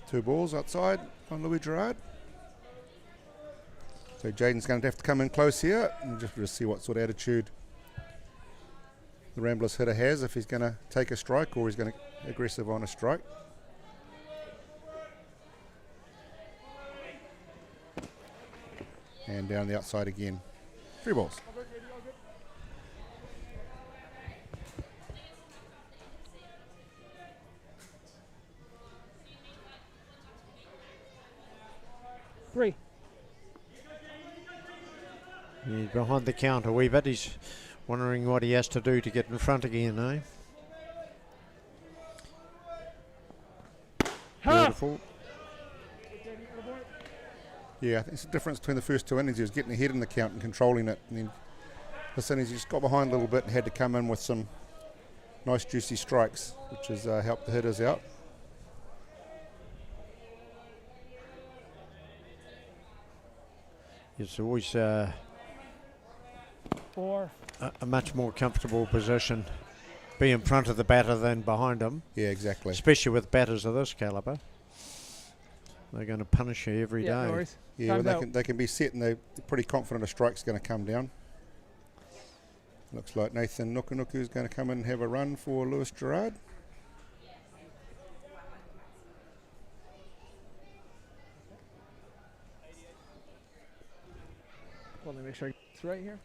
Two balls outside on Louis Gerard. So Jaden's going to have to come in close here and just see what sort of attitude the Ramblers hitter has, if he's going to take a strike or he's going to aggressive on a strike. And down the outside again. 3 balls. behind the counter a wee bit. He's wondering what he has to do to get in front again, eh? Beautiful. Yeah, I think it's the difference between the first two innings. He was getting ahead in the count and controlling it. And then this innings he just got behind a little bit and had to come in with some nice juicy strikes, which has helped the hitters out. It's always 4. a much more comfortable position, be in front of the batter than behind him. Yeah, exactly. Especially with batters of this calibre. They're going to punish you every day. No worries. Yeah, well, they can be set and they're pretty confident a strike's going to come down. Looks like Nathan Nukunuku is going to come in and have a run for Lewis Gerard. Let me make sure it's right here.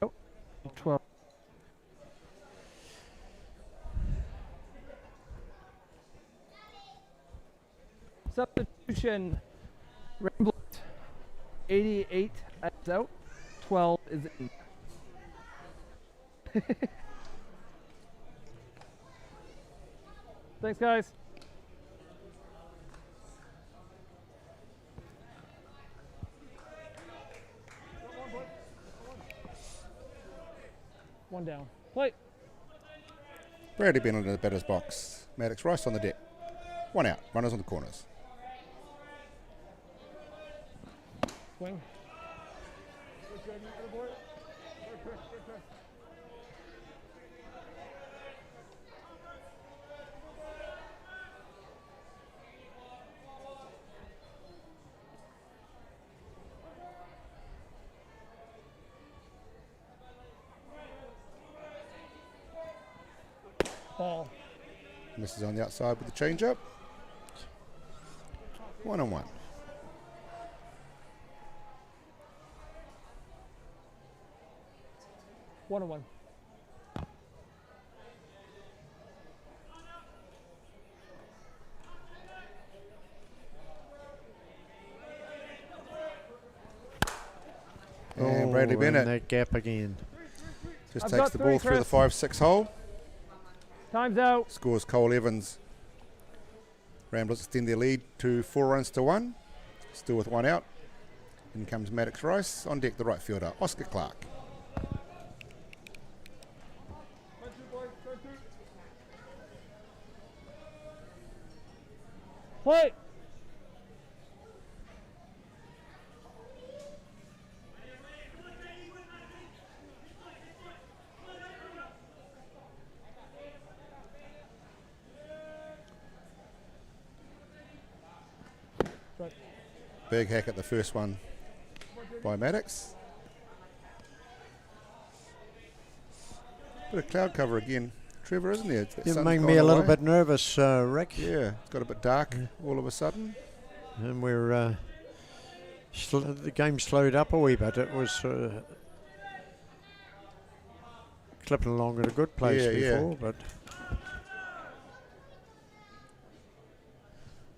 Oh, 12. Substitution. Ramblers. 88 is out. 12 is in. Thanks, guys. One down. Play. Bradley Bennett in the batter's box. Maddox Rice on the deck. One out. Runners on the corners. Swing. Ball. Misses on the outside with the change-up. 1-1. One and one. And Bradley Bennett. In that gap again. Just I've takes got the three, ball through the Chris. 5-6 hole. Time's out. Scores Cole Evans. Ramblers extend their lead to 4 runs to 1. Still with one out. In comes Maddox Rice. On deck the right fielder, Oscar Clark. Play. Big hack at the first one by Maddox. Bit of cloud cover again, Trevor, isn't there? You're making me a little bit nervous, Rick. Yeah, it's got a bit dark all of a sudden. And we're the game slowed up a wee bit. It was clipping along at a good place before, but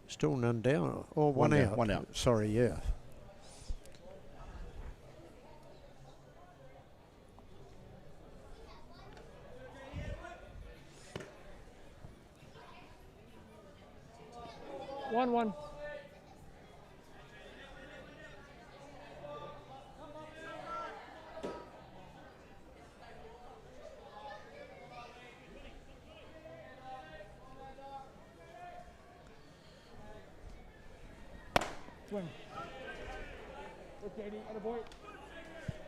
still none down. Or one out. One out. Sorry, yeah. One. Swing.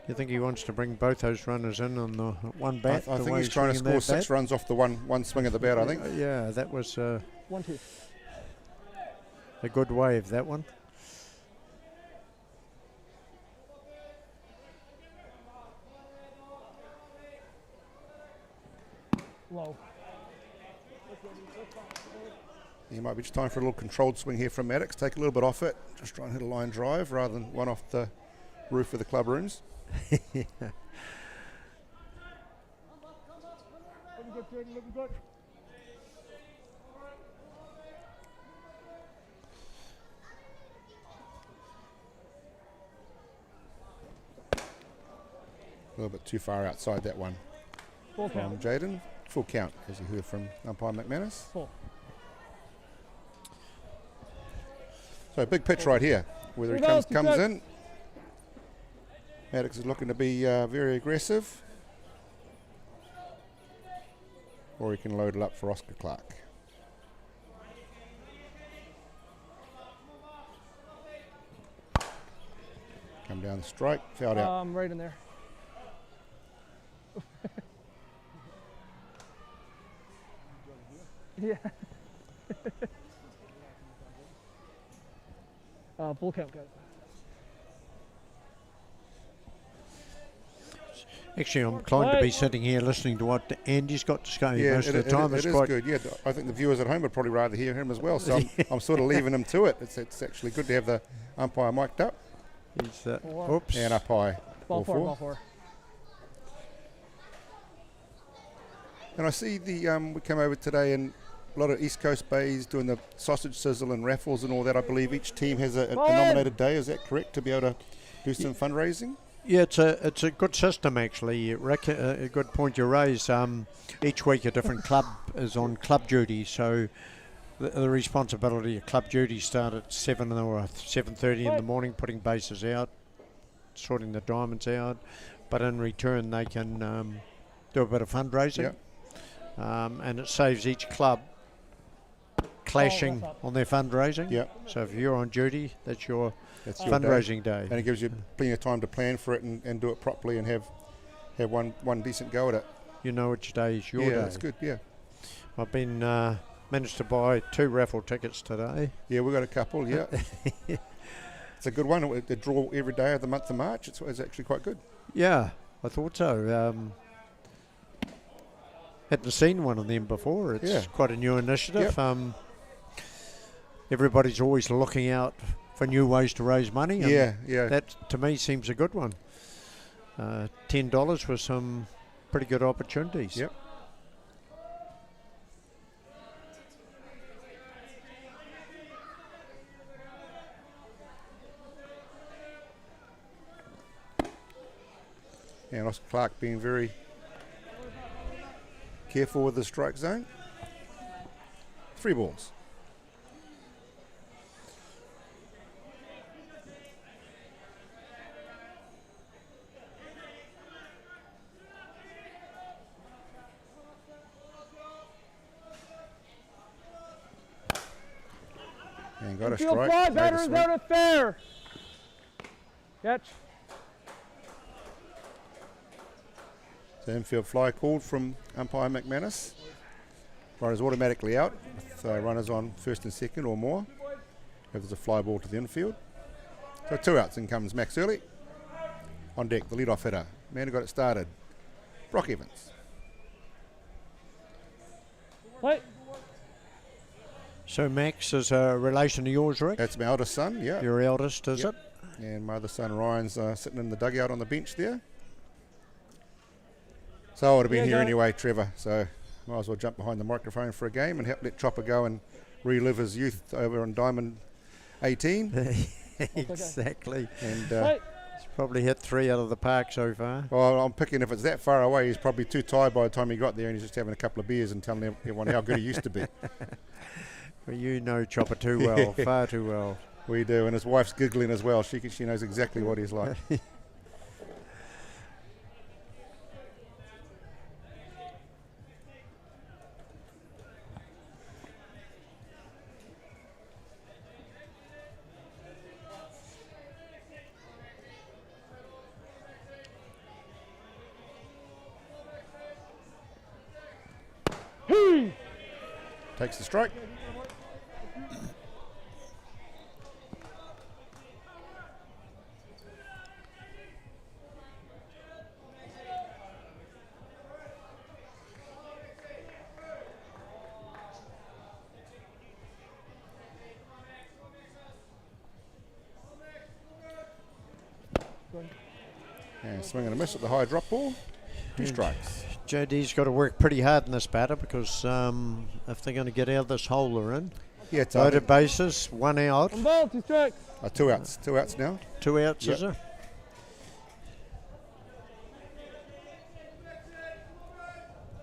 You think he wants to bring both those runners in on the one bat? I think he's trying to score 6 runs off the one swing of the bat, I think. Yeah, that was 1-2. a good wave, that one. Low. It might be just time for a little controlled swing here from Maddox. Take a little bit off it. Just try and hit a line drive rather than one off the roof of the club rooms. Looking good. little bit too far outside that one. Full from count. Jaden. Full count, as you heard from umpire McManus. Full. So big pitch right here. Whether he Two comes balls, in. Maddox is looking to be very aggressive. Or he can load it up for Oscar Clark. Come down the strike, fouled out. Right in there. Yeah. Full count, guys. Actually, I'm inclined to be sitting here listening to what Andy's got to say most of the time. It is good. Yeah, I think the viewers at home would probably rather hear him as well. So I'm sort of leaving him to it. It's actually good to have the umpire mic'd up. He's oops. And up high. Ball four. And I see we came over today and a lot of East Coast bays doing the sausage sizzle and raffles and all that. I believe each team has a nominated day. Is that correct, to be able to do some fundraising? Yeah, it's a good system actually, Rick. A good point you raise. Each week a different club is on club duty, so the responsibility of club duty start at 7 or 7:30 in the morning, putting bases out, sorting the diamonds out. But in return, they can do a bit of fundraising, and it saves each club clashing on their fundraising. Yeah. So if you're on duty, that's your fundraising day. And it gives you plenty of time to plan for it and do it properly and have one decent go at it. You know which day is your day. Yeah, that's good, yeah. I've been managed to buy 2 raffle tickets today. Yeah, we've got a couple, yeah. It's a good one. They draw every day of the month of March. It's actually quite good. Yeah, I thought so. Hadn't seen one of them before. It's quite a new initiative. Yep. Everybody's always looking out for new ways to raise money. Yeah. That to me seems a good one. $10 with some pretty good opportunities. Yep. And Oscar Clark being very careful with the strike zone. 3 balls. And got a Field strike. fly, made the batter's swing. out at fair. Catch. So infield fly called from umpire McManus. Runners automatically out with runners on first and second or more. If there's a fly ball to the infield. So 2 outs, in comes Max Early. On deck, the leadoff hitter. Man who got it started, Brock Evans. Play. So Max is a relation to yours, Rick? That's my eldest son, yeah. Your eldest, is it? And my other son Ryan's sitting in the dugout on the bench there. So I would have been here anyway, Trevor. So might as well jump behind the microphone for a game and help let Chopper go and relive his youth over on Diamond 18. Exactly. And he's probably hit 3 out of the park so far. Well, I'm picking if it's that far away, he's probably too tired by the time he got there and he's just having a couple of beers and telling everyone how good he used to be. Well, you know Chopper too well, far too well. We do, and his wife's giggling as well. She knows exactly what he's like. Takes the strike. And swing and a miss at the high drop ball. 2 strikes. JD's got to work pretty hard in this batter because if they're going to get out of this hole they're in. Yeah, it's loaded bases, 1 out. 1 ball, 2 strikes. 2 outs. 2 outs now. 2 outs, Yep. is it?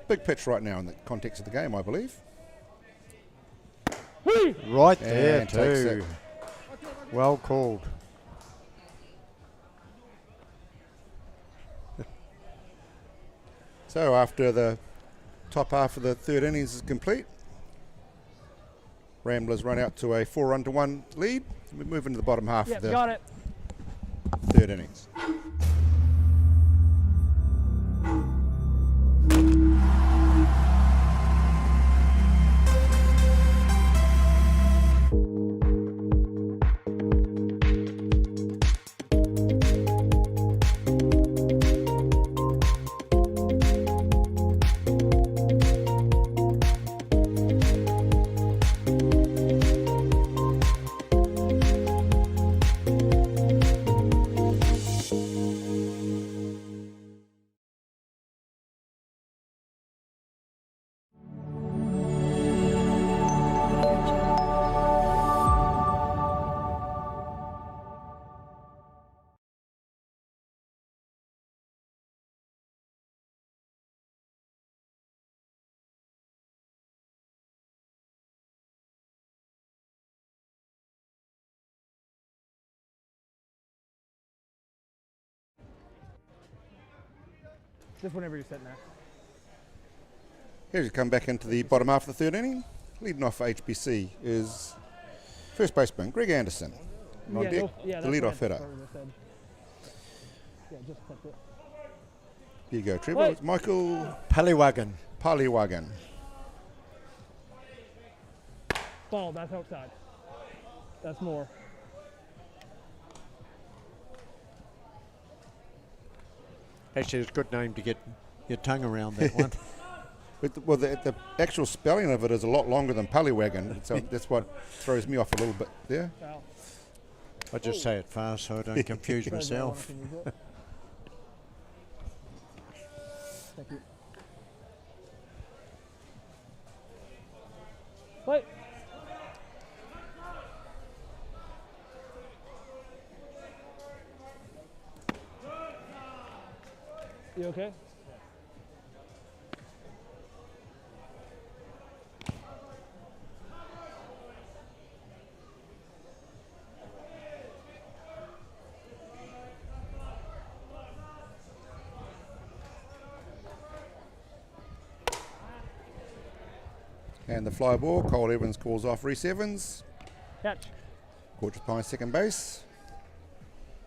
big pitch right now in the context of the game, I believe. Right there And takes too. Well called. So after the top half of the third innings is complete, Ramblers run out to a 4-1 lead. We move into the bottom half Yep, of the got it. third innings. Just whenever you're sitting there. Here we come back into the bottom half of the third inning. Leading off for HBC is first baseman Greg Anderson. On deck, the lead-off hitter. Yeah, just clip it. Here you go, Trevor. It's Michael Paliwagan. Ball, that's outside. That's more. Actually, it's a good name to get your tongue around that one. Well, the actual spelling of it is a lot longer than Paliwagan, so that's what throws me off a little bit there. Wow. I just say it fast so I don't confuse myself. Thank you. Wait. You okay? And the fly ball, Cole Evans calls off Reese Evans. Catch. Gorgeous Pine second base.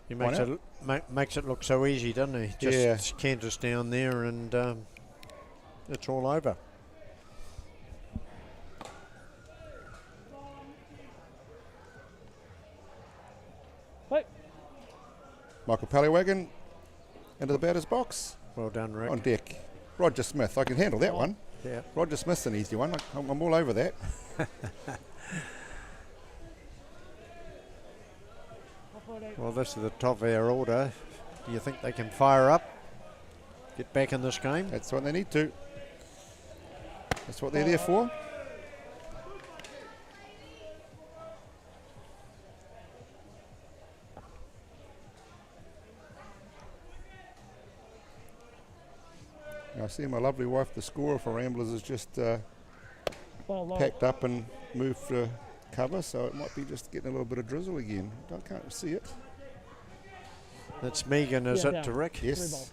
He makes it look so easy, doesn't he? Just canters down there and it's all over. Wait. Michael Paliwagan into the batter's box. Well done, Rick. On deck, Roger Smith. I can handle that one. Yeah. Roger Smith's an easy one. I'm all over that. Well, this is the top of our order. Do you think they can fire up? Get back in this game? That's what they need to. That's what they're there for. I see my lovely wife, the scorer for Ramblers, is just packed up and moved to cover, so it might be just getting a little bit of drizzle again. I can't see it. That's Megan, is it, to Rick? Yes.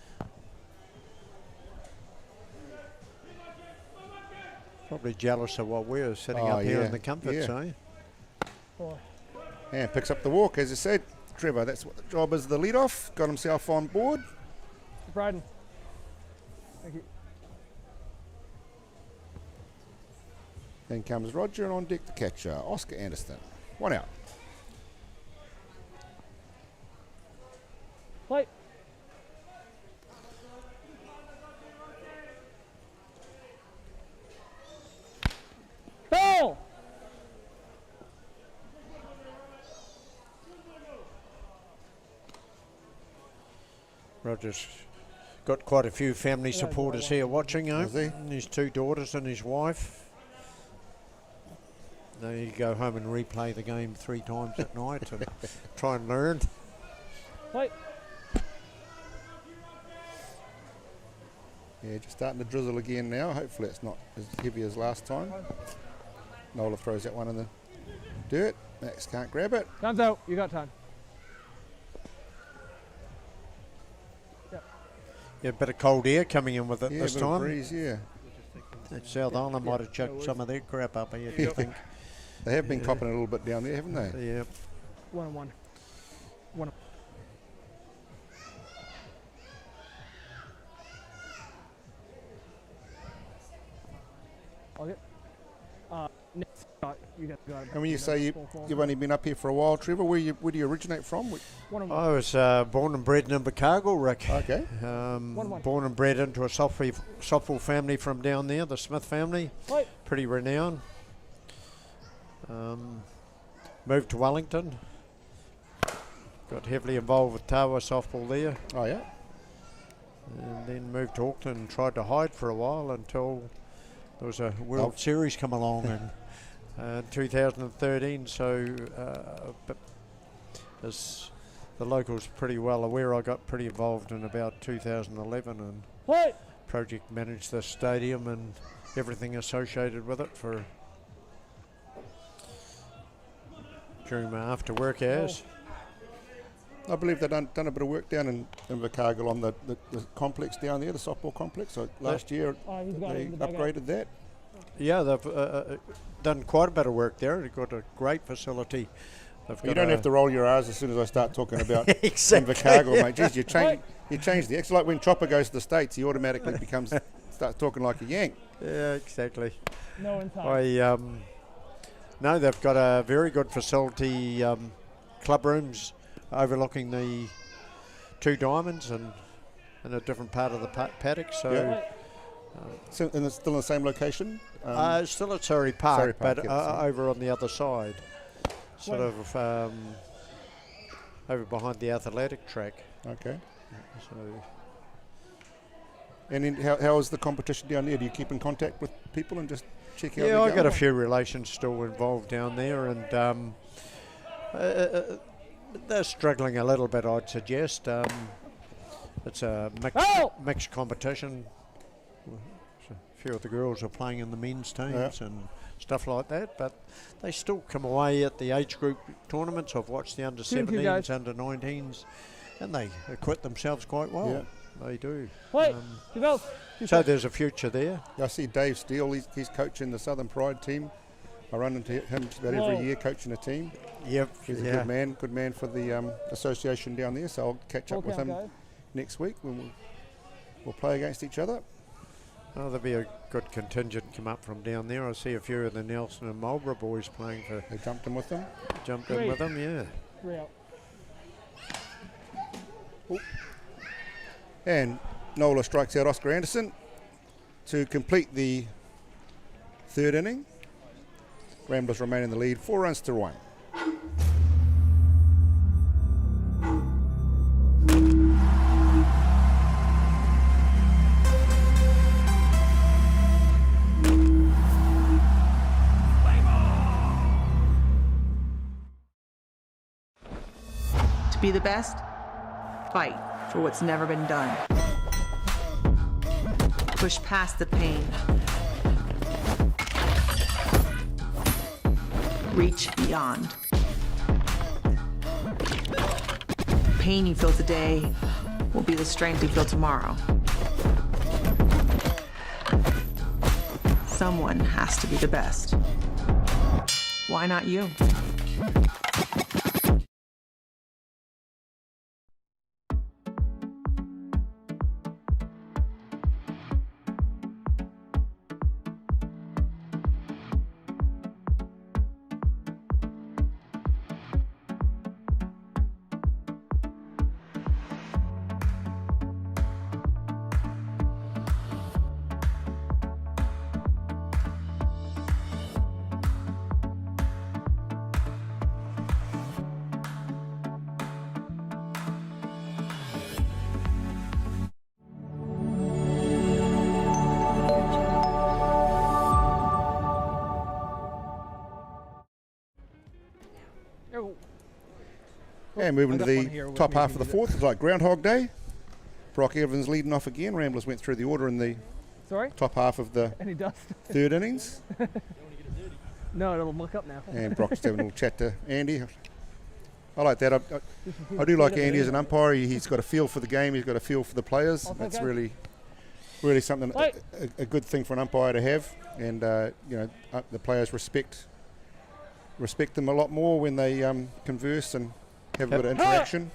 Probably jealous of what we're sitting up here in the comforts, eh? And picks up the walk, as you said. Trevor, that's what the job is, the lead-off. Got himself on board. Bryden. Thank you. Then comes Roger, and on deck the catcher, Oscar Anderson. One out. Play. Ball. Roger's got quite a few family supporters here watching, his two daughters and his wife. They go home and replay the game 3 times at night and try and learn. Wait. Yeah, just starting to drizzle again now. Hopefully it's not as heavy as last time. Nola throws that one in the dirt. Max can't grab it. Time's out. You got time. Yeah, a bit of cold air coming in with it Yeah, this a bit of time. breeze, yeah. South Island might have chucked some of their crap up here, do you think? They have been copping a little bit down there, haven't they? Yeah. 1-1. One. Okay. Next shot, you got it. And when you say you've only been up here for a while, Trevor, where do you originate from? I was born and bred in Invercargill, Rick. Okay. Born and bred into a softball family from down there, the Smith family. Right. Pretty renowned. Moved to Wellington. Got heavily involved with Tawa softball there. Oh, yeah. And then moved to Auckland and tried to hide for a while until there was a World Series come along in 2013. So, but as the locals pretty well aware, I got pretty involved in about 2011 and project managed the stadium and everything associated with it for during my after work hours. I believe they've done a bit of work down in Invercargill on the complex down there, the softball complex. So last year they upgraded that. Yeah, they've done quite a bit of work there. They've got a great facility. You don't have to roll your R's as soon as I start talking about exactly. Invercargill, mate. Jeez, you change the. It's like when Chopper goes to the States, he automatically starts talking like a Yank. Yeah, exactly. No in time. No, they've got a very good facility, club rooms overlooking the two diamonds and in a different part of the paddock. So, and it's still in the same location? Still at Surrey Park, but yeah, over on the other side. Sort of over behind the athletic track. Okay. So. And then how is the competition down there? Do you keep in contact with people and just check out? Yeah, I got a few relations still involved down there, and they're struggling a little bit, I'd suggest. It's a mixed competition. A few of the girls are playing in the men's teams and stuff like that, but they still come away at the age group tournaments. I've watched the under 17s, under 19s, and they acquit themselves quite well. Yeah. They do. So there's a future there. I see Dave Steele, he's coaching the Southern Pride team. I run into him just about every year coaching a team. Yep. He's a good man for the association down there, so I'll catch up with him next week when we'll play against each other. Oh, there'll be a good contingent come up from down there. I see a few of the Nelson and Marlborough boys playing for. They jumped in with them? Jumped in with them, yeah. 3 out. Ooh. And Nola strikes out Oscar Anderson to complete the third inning. Ramblers remain in the lead, 4 runs to 1. To be the best, fight for what's never been done. Push past the pain. Reach beyond. The pain you feel today will be the strength you feel tomorrow. Someone has to be the best. Why not you? And moving to the top half of the fourth, it's like Groundhog Day. Brock Evans leading off again. Ramblers went through the order in the top half of the Any dust? third innings. No, it'll muck up now. And Brock's just having a little chat to Andy. I like that. I do like Andy as an umpire. He's got a feel for the game. He's got a feel for the players. That's really something, a good thing for an umpire to have. And the players respect them a lot more when they converse and have a bit of interaction.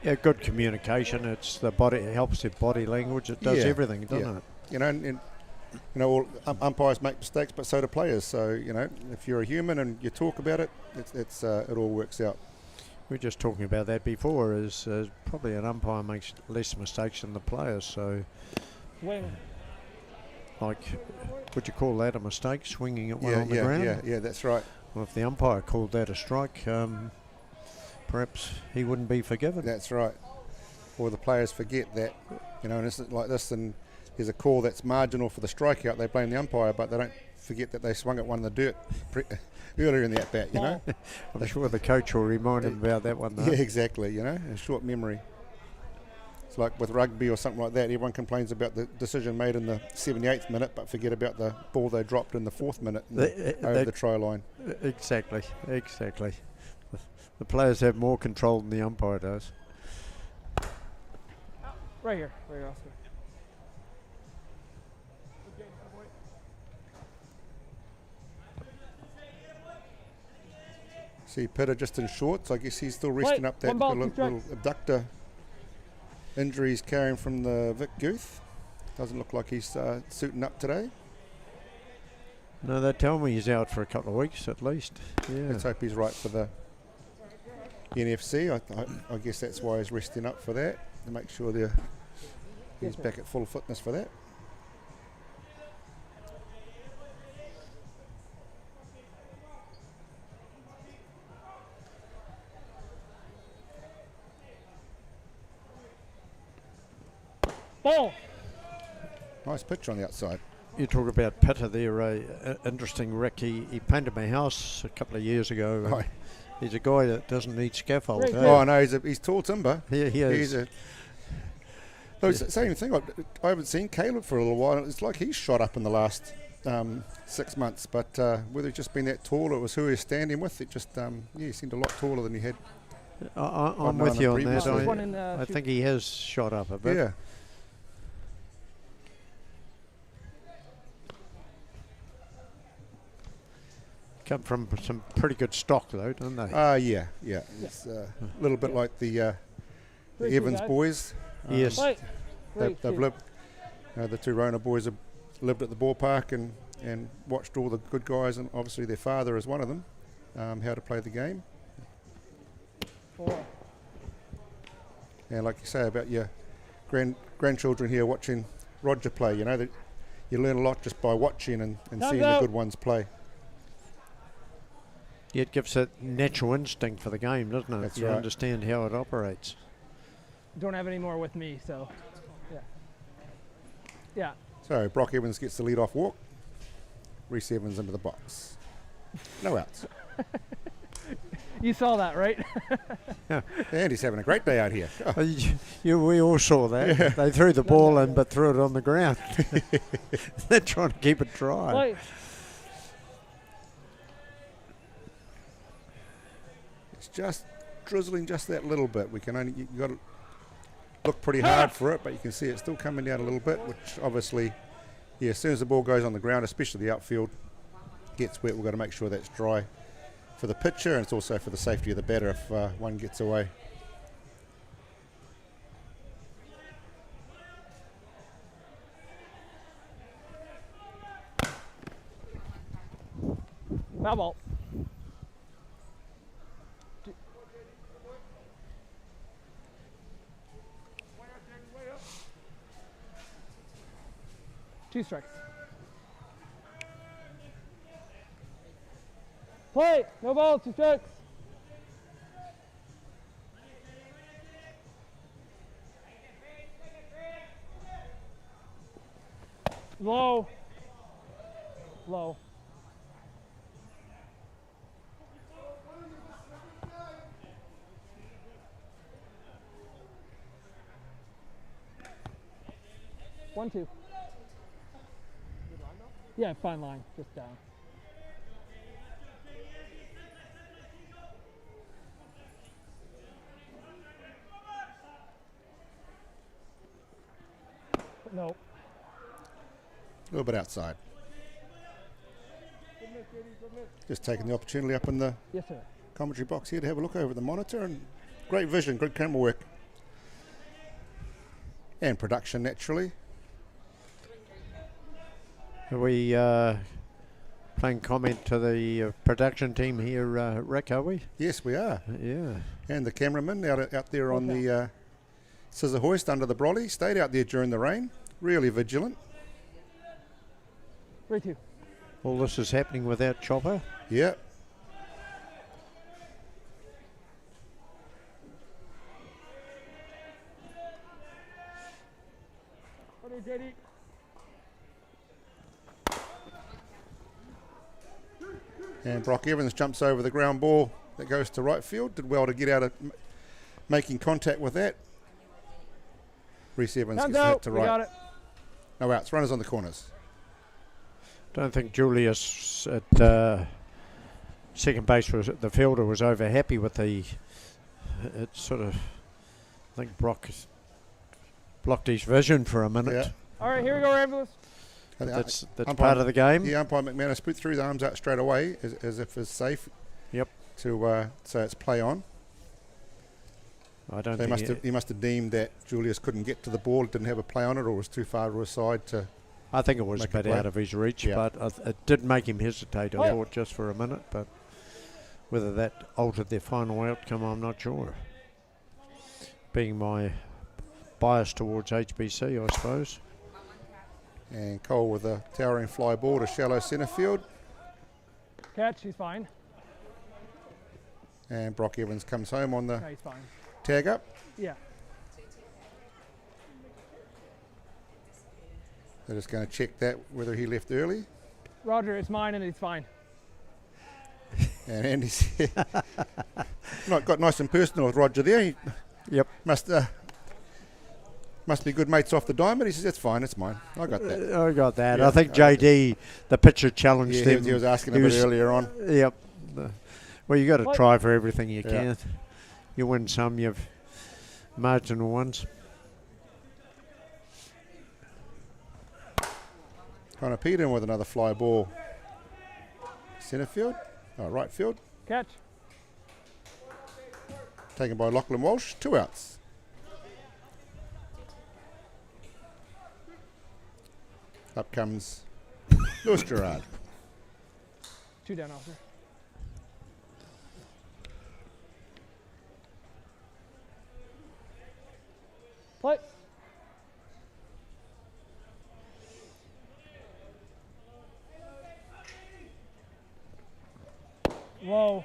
Yeah, good communication. It's the body. It helps their body language. It does everything, doesn't it? And all umpires make mistakes, but so do players. So if you're a human and you talk about it, it all works out. We were just talking about that before. Is probably an umpire makes less mistakes than the players. So, like, would you call that a mistake? Swinging it on the ground? Yeah, that's right. Well, if the umpire called that a strike, perhaps he wouldn't be forgiven. That's right. Or the players forget that, and it's like this, and there's a call that's marginal for the strikeout. They blame the umpire, but they don't forget that they swung at one in the dirt earlier in the at-bat, I'm sure the coach will remind him about that one, though. Yeah, exactly, a short memory. It's like with rugby or something like that. Everyone complains about the decision made in the 78th minute, but forget about the ball they dropped in the 4th minute over the try line. Exactly. The players have more control than the umpire does. Right here, Oscar. See Pitter just in shorts. I guess he's still resting up that little abductor injuries carrying from the Vic Guth. Doesn't look like he's suiting up today. No, they tell me he's out for a couple of weeks at least. Yeah. Let's hope he's right for the NFC. I guess that's why he's resting up for that, to make sure he's back at full fitness for that. Ball. Nice pitch on the outside. You talk about Pitter there, interesting Rick. He painted my house a couple of years ago. Right. He's a guy that doesn't need scaffold. Oh no, he's tall timber. Yeah, he is. Same thing. I haven't seen Caleb for a little while. It's like he's shot up in the last 6 months, but whether he's just been that tall or it was who he was standing with, it just he seemed a lot taller than he had. I'm with you on that. I think he has shot up a bit. Yeah. Come from some pretty good stock though, don't they? Yeah. It's a little bit like the Evans boys. Yes. They've lived. The two Rona boys have lived at the ballpark and watched all the good guys, and obviously their father is one of them. How to play the game. And like you say about your grandchildren here watching Roger play, that you learn a lot just by watching and seeing the good ones play. Yeah, it gives that natural instinct for the game, doesn't it? That's you right. understand how it operates. Don't have any more with me, so yeah. So Brock Evans gets the lead-off walk. Reese Evans into the box. No outs. You saw that, right? Yeah. Andy's having a great day out here. Oh. We all saw that. Yeah. They threw the ball in, but threw it on the ground. They're trying to keep it dry. Play. It's just drizzling just that little bit. You got to look pretty hard for it, but you can see it's still coming down a little bit, which obviously, as soon as the ball goes on the ground, especially the outfield gets wet, we've got to make sure that's dry for the pitcher, and it's also for the safety of the batter if one gets away. Foul ball. Two strikes. Play! No ball, 2 strikes. Low. 1-2. Yeah, fine line, just down. No. A little bit outside. Just taking the opportunity up in the Yes, sir. commentary box here to have a look over the monitor, and great vision, good camera work. And production, naturally. Are we playing comment to the production team here, Rick, are we? Yes, we are. Yeah. And the cameraman out there on the scissor hoist under the brolly. Stayed out there during the rain. Really vigilant. 3-2. All this is happening without Chopper. Yeah. And Brock Evans jumps over the ground ball that goes to right field. Did well to get out of making contact with that. Reese Evans gets that to right. Got it. No outs. Runners on the corners. Don't think Julius at second base the fielder was over happy with the. It sort of. I think Brock blocked his vision for a minute. Yeah. All right, here we go, Ramblers. That's part of the game. Yeah, umpire McManus put threw the arms out straight away as if it's safe. Yep. To so it's play on. I don't so think he must have deemed that Julius couldn't get to the ball, didn't have a play on it, or was too far to his side to. I think it was a bit out of his reach, but it did make him hesitate, I thought, just for a minute. But whether that altered their final outcome, I'm not sure. Being my bias towards HBC, I suppose. And Cole with a towering fly ball to shallow centre field. Catch, he's fine. And Brock Evans comes home on the he's fine. Tag up. Yeah. They're just going to check that, whether he left early. Roger, it's mine and it's fine. And Andy's got nice and personal with Roger there. He must be good mates off the diamond. He says, that's fine, it's mine. I got that. I got that. Yeah. I think JD, the pitcher, challenged him. He was asking a bit earlier on. Yep. Well, you got to try for everything you can. You win some, you've marginal ones. Connor Peterson with another fly ball. Centre field. Right field. Catch. Taken by Lachlan Walsh. 2 outs. Up comes Lewis Gerard. 2 down, officer. Play. Whoa.